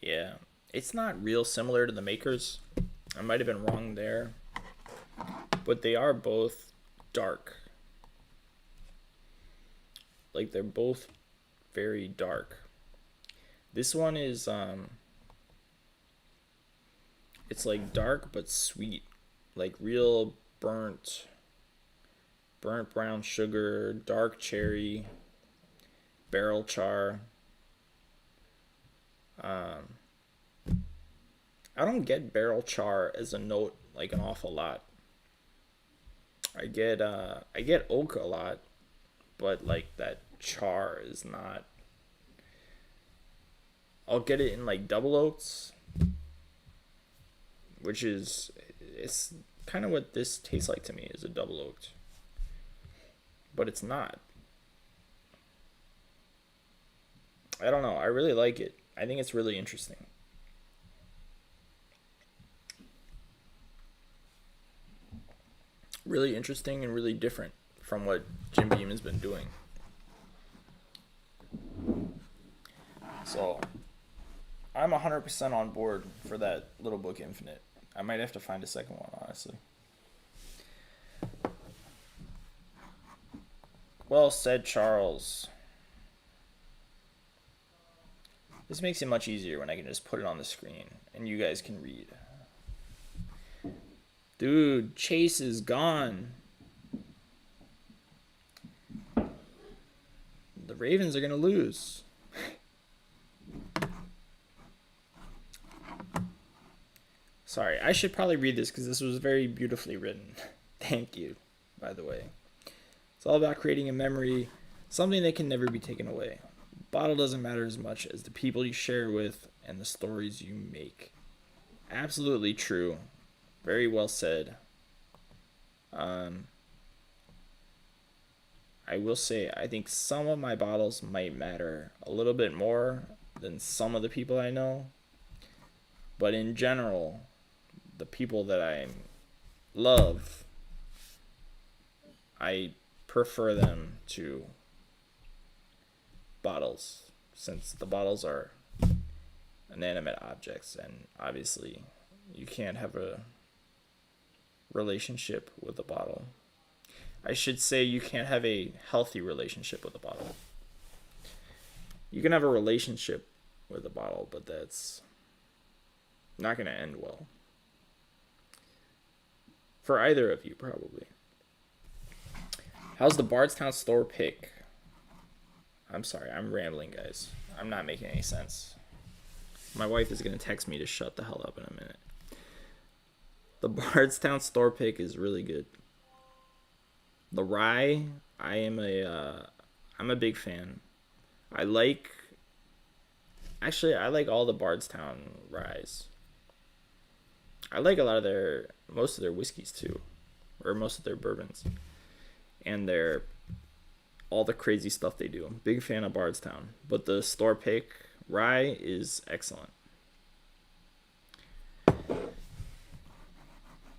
Yeah, it's not real similar to the makers. I might have been wrong there. But they are both dark. Like, they're both very dark. This one is it's like dark but sweet, like real burnt brown sugar, dark cherry, barrel char. I don't get barrel char as a note like an awful lot. I get oak a lot, but like that char is not. I'll get it in like double oaks, which is, it's kind of what this tastes like to me, is a double oaked. But it's not. I don't know. I really like it. I think it's really interesting. Really interesting and really different from what Jim Beam has been doing. So, I'm 100% on board for that Little Book Infinite. I might have to find a second one, honestly. Well said, Charles. This makes it much easier when I can just put it on the screen and you guys can read. Dude, Chase is gone. The Ravens are going to lose. Sorry, I should probably read this because this was very beautifully written. Thank you, by the way. It's all about creating a memory, something that can never be taken away. Bottle doesn't matter as much as the people you share with and the stories you make. Absolutely true. Very well said. I will say, I think some of my bottles might matter a little bit more than some of the people I know. But in general, the people that I love, I prefer them to bottles, since the bottles are inanimate objects, and obviously you can't have a relationship with a bottle. I should say you can't have a healthy relationship with a bottle. You can have a relationship with a bottle, but that's not going to end well. For either of you, probably. How's the Bardstown store pick? I'm sorry, I'm rambling, guys. I'm not making any sense. My wife is going to text me to shut the hell up in a minute. The Bardstown store pick is really good. The rye, I'm a big fan. I like all the Bardstown ryes. I like most of their whiskeys too, or most of their bourbons, and all the crazy stuff they do. I'm a big fan of Bardstown, but the store pick rye is excellent.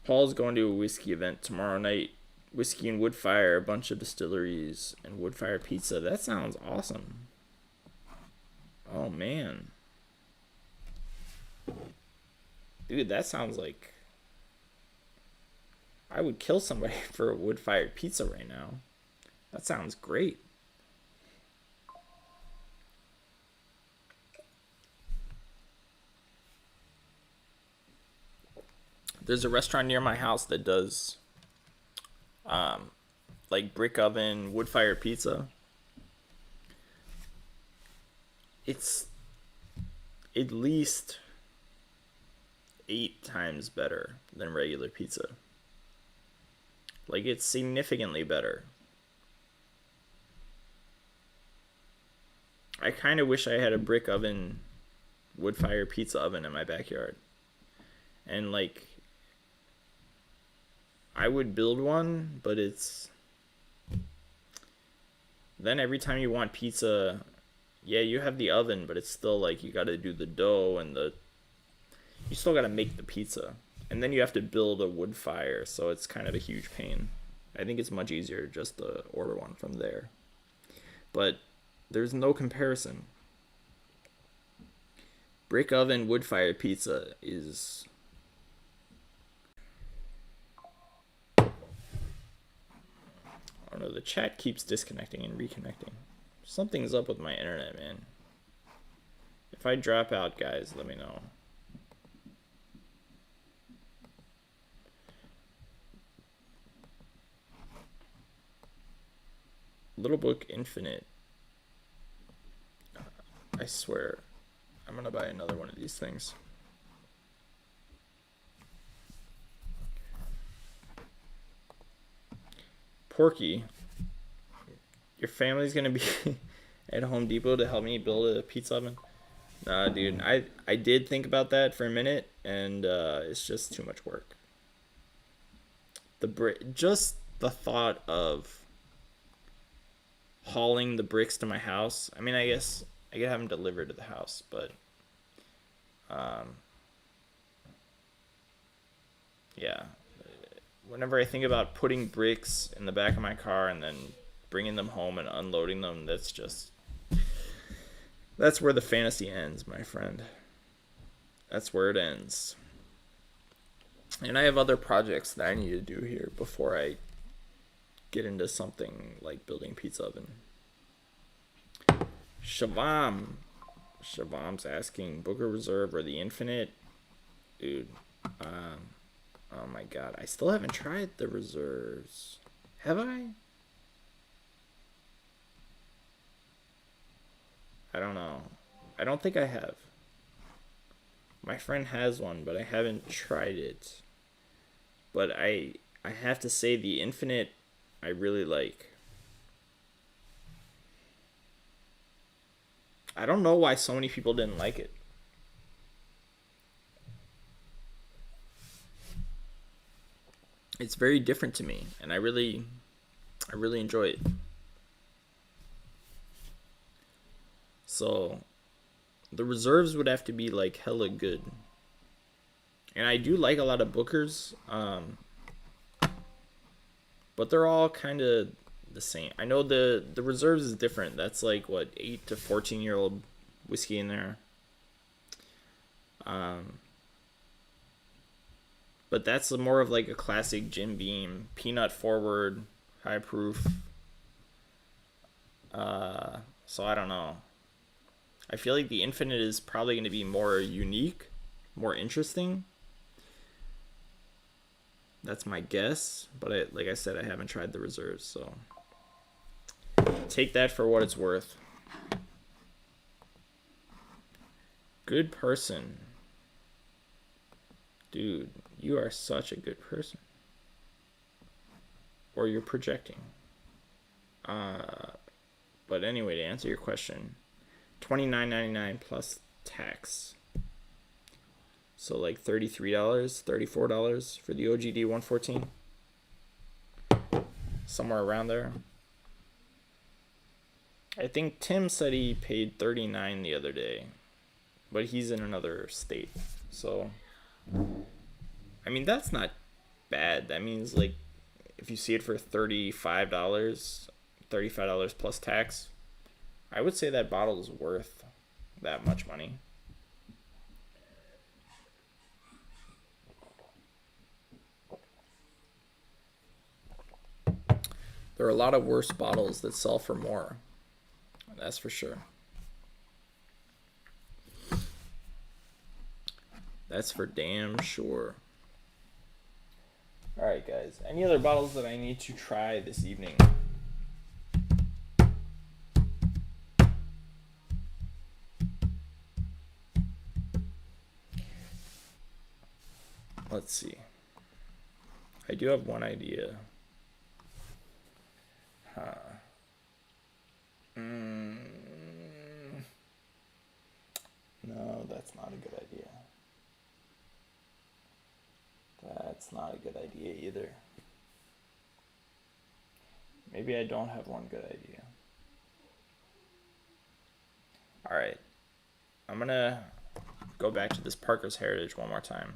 Paul's going to a whiskey event tomorrow night. Whiskey and Woodfire, a bunch of distilleries, and Woodfire Pizza. That sounds awesome. Oh, man. Dude, that sounds like I would kill somebody for a wood-fired pizza right now. That sounds great. There's a restaurant near my house that does like brick oven wood-fired pizza. It's at least 8 times better than regular pizza. Like, it's significantly better. I kind of wish I had a brick oven wood-fired pizza oven in my backyard. And like, I would build one, but then every time you want pizza, yeah, you have the oven, but it's still like you got to do the dough and you still got to make the pizza. And then you have to build a wood fire, so it's kind of a huge pain. I think it's much easier just to order one from there. But there's no comparison. Brick oven wood fire pizza is... I don't know, the chat keeps disconnecting and reconnecting. Something's up with my internet, man. If I drop out, guys, let me know. Little Book Infinite. I swear, I'm gonna buy another one of these things. Porky, your family's gonna be at Home Depot to help me build a pizza oven? Nah, dude, I did think about that for a minute, and it's just too much work. Just the thought of hauling the bricks to my house. I mean, I guess I could have them delivered to the house, but yeah. Whenever I think about putting bricks in the back of my car and then bringing them home and unloading them, that's where the fantasy ends, my friend. That's where it ends. And I have other projects that I need to do here before I get into something like building pizza oven. Shavam's asking Booker Reserve or the Infinite. Dude, Oh my god, I still haven't tried the reserves. Have I? I don't know. I don't think I have. My friend has one, but I haven't tried it. But I have to say the Infinite I really like. I don't know why so many people didn't like it. It's very different to me, and I really enjoy it. So the reserves would have to be like hella good. And I do like a lot of Bookers, but they're all kind of the same. I know the reserves is different. That's like what 8 to 14-year-old whiskey in there. But that's more of like a classic Jim Beam, peanut forward, high proof. So I don't know. I feel like the Infinite is probably going to be more unique, more interesting. That's my guess, but like I said, I haven't tried the reserves, so take that for what it's worth. Good person. Dude, you are such a good person. Or you're projecting. But anyway, to answer your question, $29.99 plus tax. So like $33, $34 for the OGD114. Somewhere around there. I think Tim said he paid $39 the other day. But he's in another state. So, I mean, that's not bad. That means like if you see it for $35 plus tax, I would say that bottle is worth that much money. There are a lot of worse bottles that sell for more. That's for sure. That's for damn sure. Alright, guys. Any other bottles that I need to try this evening? Let's see. I do have one idea. No, that's not a good idea. That's not a good idea either. Maybe I don't have one good idea. Alright. I'm gonna go back to this Parker's Heritage one more time.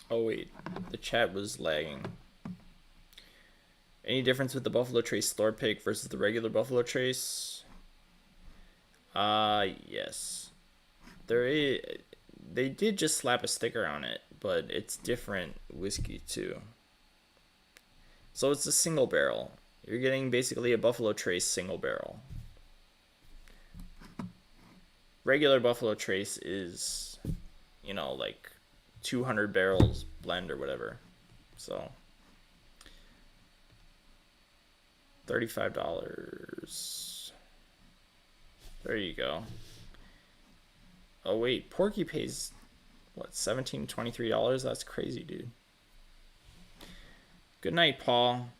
Oh wait, the chat was lagging. Any difference with the Buffalo Trace store pick versus the regular Buffalo Trace? Yes. They did just slap a sticker on it, but it's different whiskey too. So it's a single barrel. You're getting basically a Buffalo Trace single barrel. Regular Buffalo Trace is, you know, like 200 barrels blend or whatever. So $35. There you go. Oh wait, Porky pays what, $17, $23? That's crazy, dude. Good night, Paul.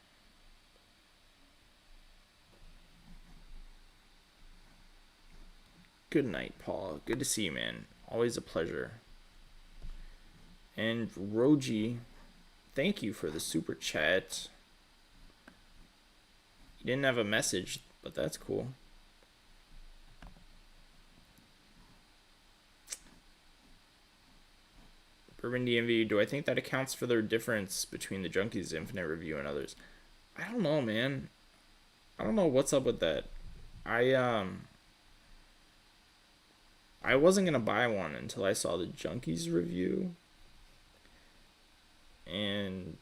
Good night, Paul. Good to see you, man. Always a pleasure. And Roji, thank you for the super chat. You didn't have a message, but that's cool. Bourbon DMV, do I think that accounts for the difference between the Junkies Infinite review and others? I don't know, man. I don't know what's up with that. I wasn't gonna buy one until I saw the Junkies review. And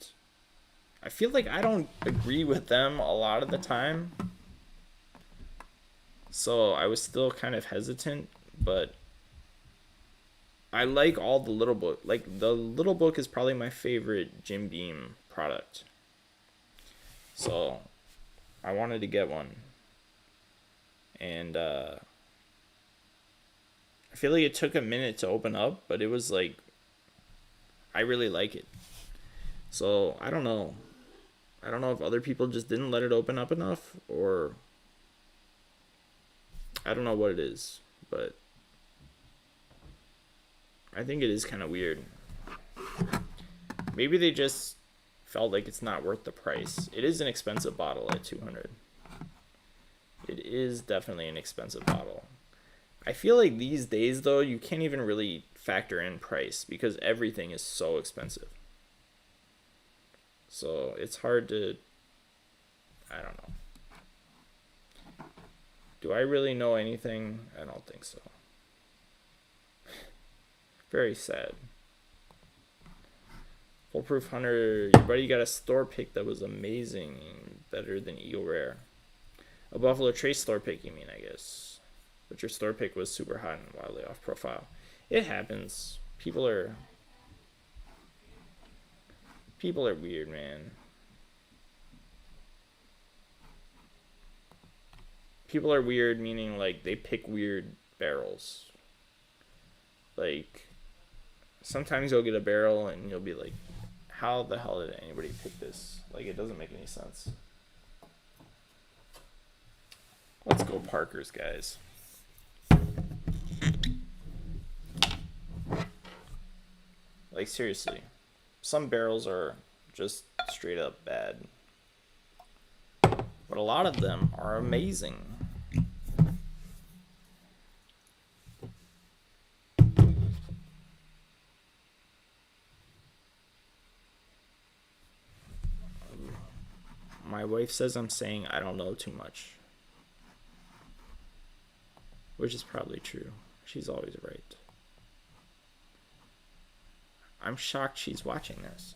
I feel like I don't agree with them a lot of the time. So I was still kind of hesitant, but I like all the little book. Like the little book is probably my favorite Jim Beam product. So I wanted to get one. And I feel like it took a minute to open up, but it was like, I really like it. So I don't know. I don't know if other people just didn't let it open up enough, or I don't know what it is, but I think it is kind of weird. Maybe they just felt like it's not worth the price. It is an expensive bottle at $200. It is definitely an expensive bottle. I feel like these days, though, you can't even really factor in price because everything is so expensive. So it's hard to, I don't know. Do I really know anything? I don't think so. Very sad. Foolproof Hunter, your buddy got a store pick that was amazing. Better than Eagle Rare. A Buffalo Trace store pick, you mean, I guess. But your store pick was super hot and wildly off profile. It happens. People are weird, man. People are weird, meaning like they pick weird barrels. Like sometimes you'll get a barrel and you'll be like, how the hell did anybody pick this? Like, it doesn't make any sense. Let's go Parkers, guys. Like, seriously. Some barrels are just straight up bad. But a lot of them are amazing. My wife says I'm saying I don't know too much. Which is probably true. She's always right. I'm shocked she's watching this.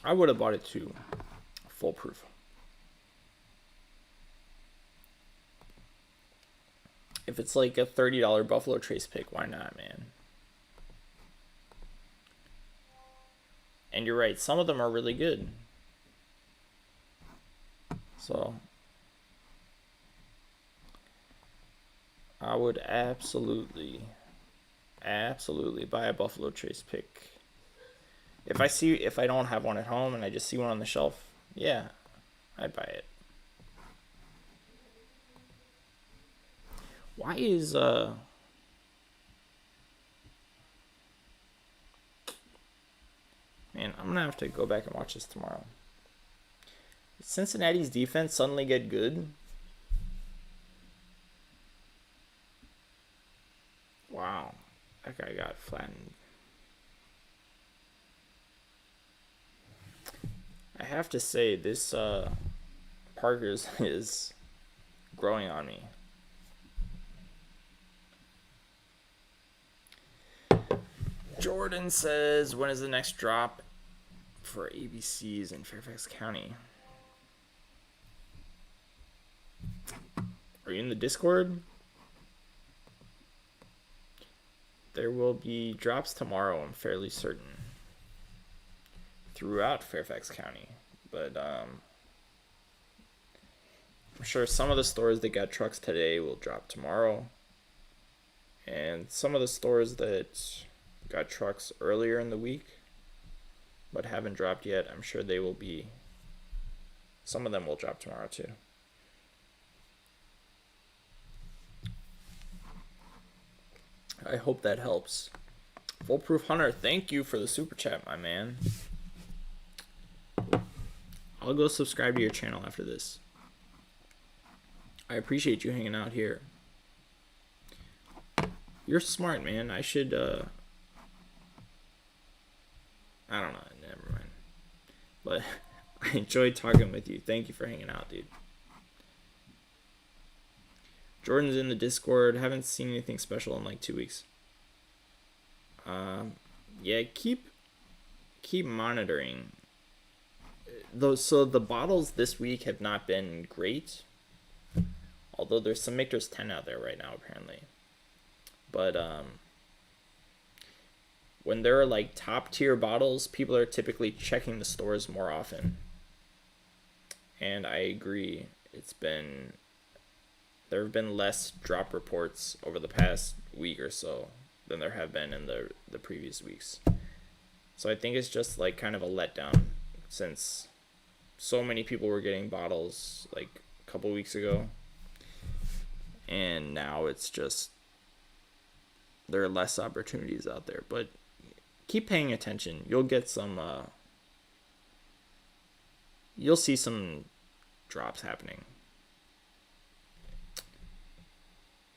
I would have bought it too. Foolproof. If it's like a $30 Buffalo Trace pick, why not, man? And you're right, some of them are really good. So I would absolutely buy a Buffalo Trace pick. If I don't have one at home and I just see one on the shelf, yeah, I'd buy it. Why is man, I'm gonna have to go back and watch this tomorrow. Did Cincinnati's defense suddenly get good? Wow, that guy got flattened. I have to say, this Parker's is growing on me. Jordan says, when is the next drop for ABCs in Fairfax County? Are you in the Discord? There will be drops tomorrow, I'm fairly certain. Throughout Fairfax County. But I'm sure some of the stores that got trucks today will drop tomorrow. And some of the stores that got trucks earlier in the week but haven't dropped yet, I'm sure they will be, some of them will drop tomorrow too. I hope that helps. Foolproof Hunter, thank you for the super chat, my man. I'll go subscribe to your channel after this. I appreciate you hanging out here. You're smart, man. I should I don't know, never mind. But I enjoyed talking with you. Thank you for hanging out, dude. Jordan's in the Discord. Haven't seen anything special in like 2 weeks. Yeah, keep monitoring. So the bottles this week have not been great. Although there's some Michter's 10 out there right now, apparently. But when there are like top tier bottles, people are typically checking the stores more often. And I agree. There have been less drop reports over the past week or so than there have been in the previous weeks. So I think it's just like kind of a letdown since so many people were getting bottles like a couple weeks ago. And now it's just, there are less opportunities out there. But keep paying attention. You'll get some, you'll see some drops happening.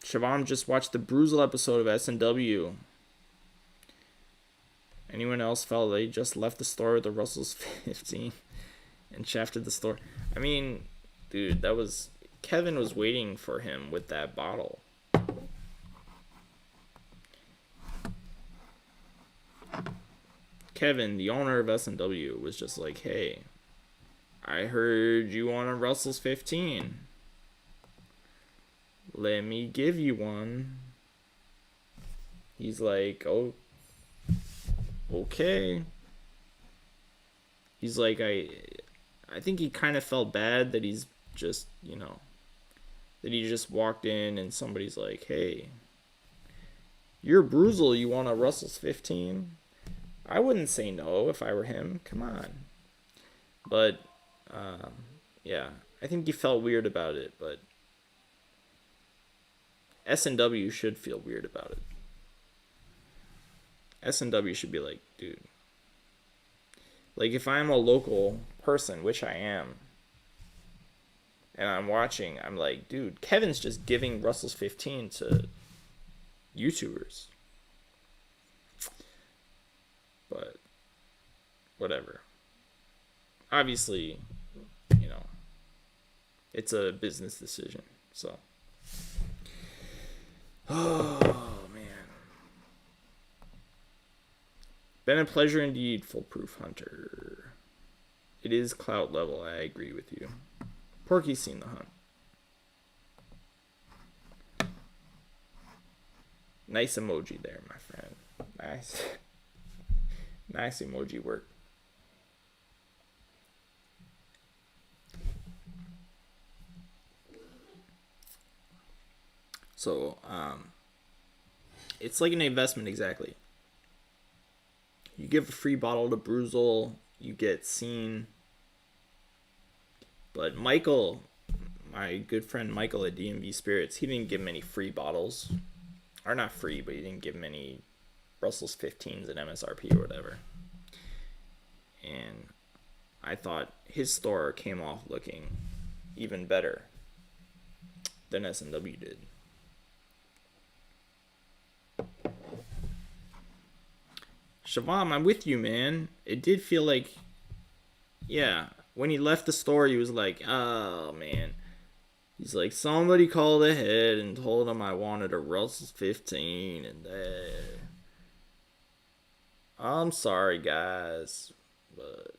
Shavam just watched the Bruzel episode of S&W. Anyone else felt they just left the store with the Russell's 15 and shafted the store? I mean, dude, Kevin was waiting for him with that bottle. Kevin, the owner of S&W, was just like, hey, I heard you want a Russell's 15. Let me give you one. He's like, oh, okay. He's like, I think he kind of felt bad that he's just, that he just walked in and somebody's like, hey, you're Bruzel, you want a Russell's 15? I wouldn't say no if I were him. Come on. But, yeah, I think he felt weird about it, but S&W should feel weird about it. S&W should be like, dude. Like, if I'm a local person, which I am, and I'm watching, I'm like, dude, Kevin's just giving Russell's 15 to YouTubers. But, whatever. Obviously, it's a business decision, so. Oh, man. Been a pleasure indeed, Foolproof Hunter. It is clout level, I agree with you. Porky's seen the hunt. Nice emoji there, my friend. Nice. Nice emoji work. So, it's like an investment exactly. You give a free bottle to Bruzel, you get seen. But Michael, my good friend Michael at DMV Spirits, he didn't give him any free bottles. Or not free, but he didn't give him any Russell's 15s at MSRP or whatever. And I thought his store came off looking even better than S&W did. Shavam, I'm with you, man. It did feel like, yeah, when he left the store, he was like, oh, man. He's like, somebody called ahead and told him I wanted a Russell's 15, and I'm sorry, guys, but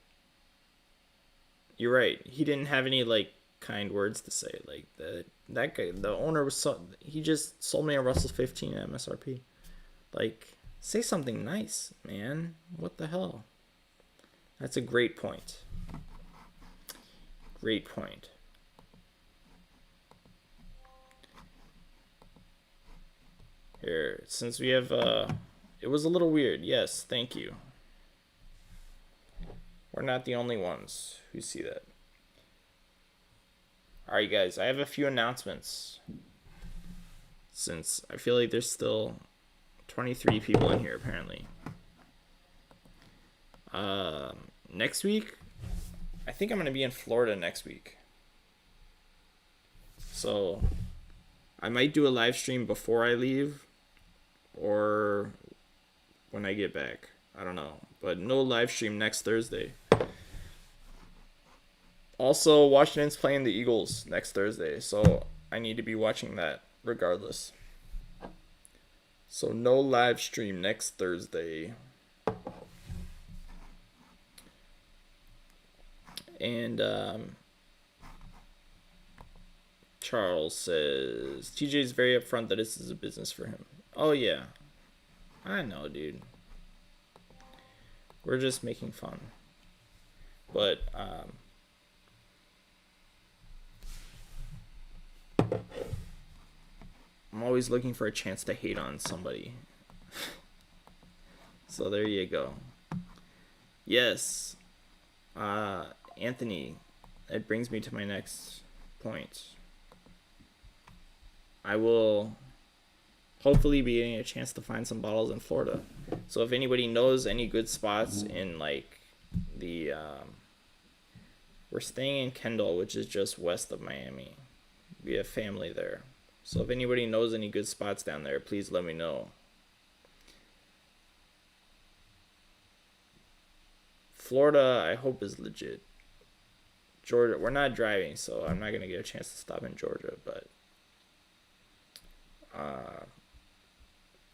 you're right. He didn't have any, like, kind words to say. Like, that guy, the owner was he just sold me a Russell's 15 at MSRP. Like, say something nice, man. What the hell? That's a great point. Great point. Here, since we have, it was a little weird. Yes, thank you. We're not the only ones who see that. Alright, guys, I have a few announcements. Since I feel like there's still 23 people in here, apparently. Next week, I think I'm going to be in Florida next week. So, I might do a live stream before I leave, or when I get back. I don't know. But no live stream next Thursday. Also, Washington's playing the Eagles next Thursday, so I need to be watching that regardless. So no live stream next Thursday. And Charles says TJ's very upfront that this is a business for him. Oh yeah, I know, dude. We're just making fun. But I'm always looking for a chance to hate on somebody. So there you go. Yes. Anthony, it brings me to my next point. I will hopefully be getting a chance to find some bottles in Florida. So if anybody knows any good spots in like the we're staying in Kendall, which is just west of Miami. We have family there. So if anybody knows any good spots down there, please let me know. Florida, I hope, is legit. Georgia, we're not driving, so I'm not going to get a chance to stop in Georgia, but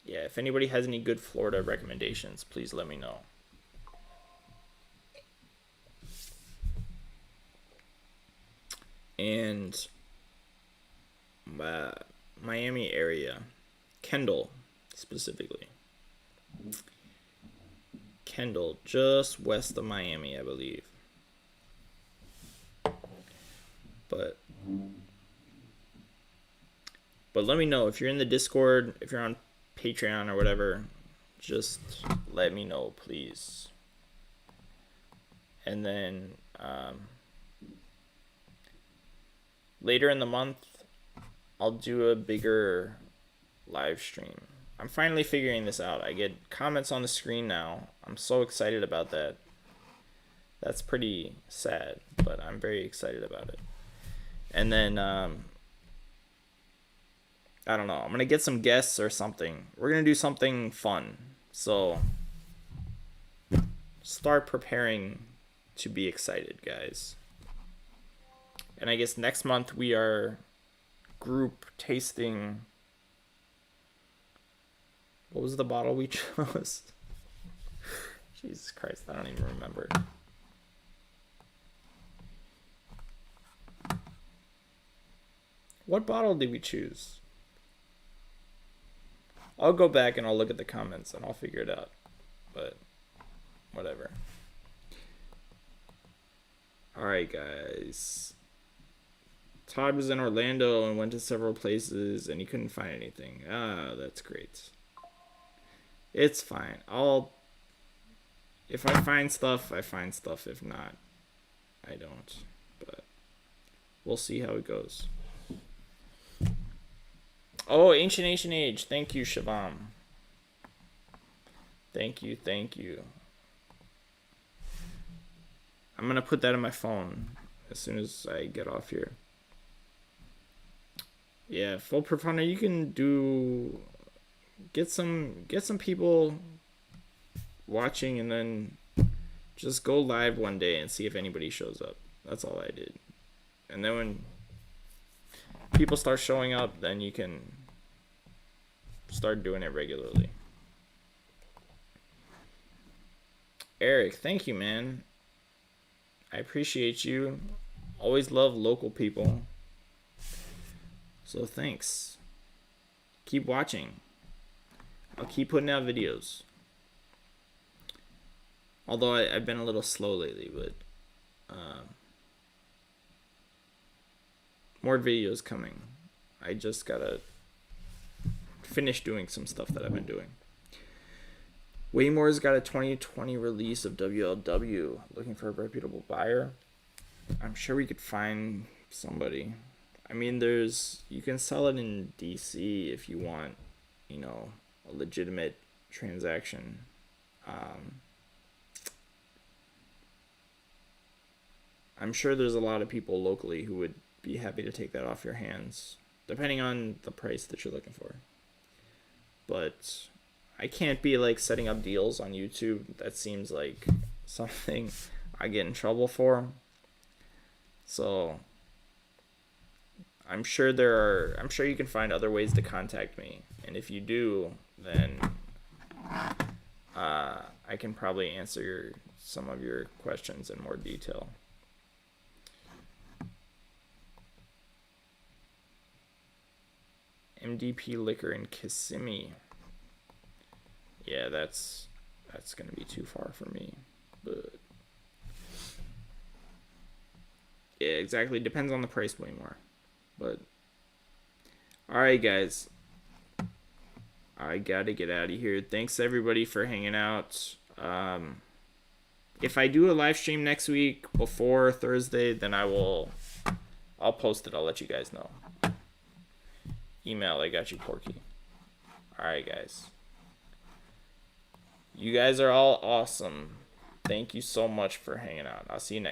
yeah, if anybody has any good Florida recommendations, please let me know. And Miami area, Kendall specifically. Kendall, just west of Miami, I believe. But let me know if you're in the Discord, if you're on Patreon or whatever, just let me know, please. And then later in the month, I'll do a bigger live stream. I'm finally figuring this out. I get comments on the screen now. I'm so excited about that. That's pretty sad, but I'm very excited about it. And then, I don't know. I'm going to get some guests or something. We're going to do something fun. So, start preparing to be excited, guys. And I guess next month we are group tasting. What was the bottle we chose? Jesus Christ, I don't even remember. What bottle did we choose? I'll go back and I'll look at the comments and I'll figure it out. But whatever. Alright, guys. Todd was in Orlando and went to several places and he couldn't find anything. Ah, that's great. It's fine. If I find stuff, I find stuff. If not, I don't. But we'll see how it goes. Oh, Ancient Age. Thank you, Shavam. Thank you. I'm going to put that in my phone as soon as I get off here. Yeah, full proof hunter, you can do... Get some people watching and then just go live one day and see if anybody shows up. That's all I did. And then when people start showing up, then you can start doing it regularly. Eric, thank you, man. I appreciate you. Always love local people. So thanks. Keep watching. I'll keep putting out videos. Although I've been a little slow lately, but more videos coming. I just gotta finish doing some stuff that I've been doing. Waymore's got a 2020 release of WLW. Looking for a reputable buyer. I'm sure we could find somebody. I mean, you can sell it in DC if you want, a legitimate transaction. I'm sure there's a lot of people locally who would be happy to take that off your hands, depending on the price that you're looking for. But I can't be setting up deals on YouTube. That seems like something I get in trouble for. So I'm sure you can find other ways to contact me. And if you do, then I can probably answer some of your questions in more detail. MDP liquor in Kissimmee. Yeah, that's gonna be too far for me. But yeah, exactly. Depends on the price way more. But alright, guys. I gotta get out of here. Thanks everybody for hanging out. If I do a live stream next week before Thursday, then I'll post it. I'll let you guys know. Email, I got you, Porky. Alright, guys. You guys are all awesome. Thank you so much for hanging out. I'll see you next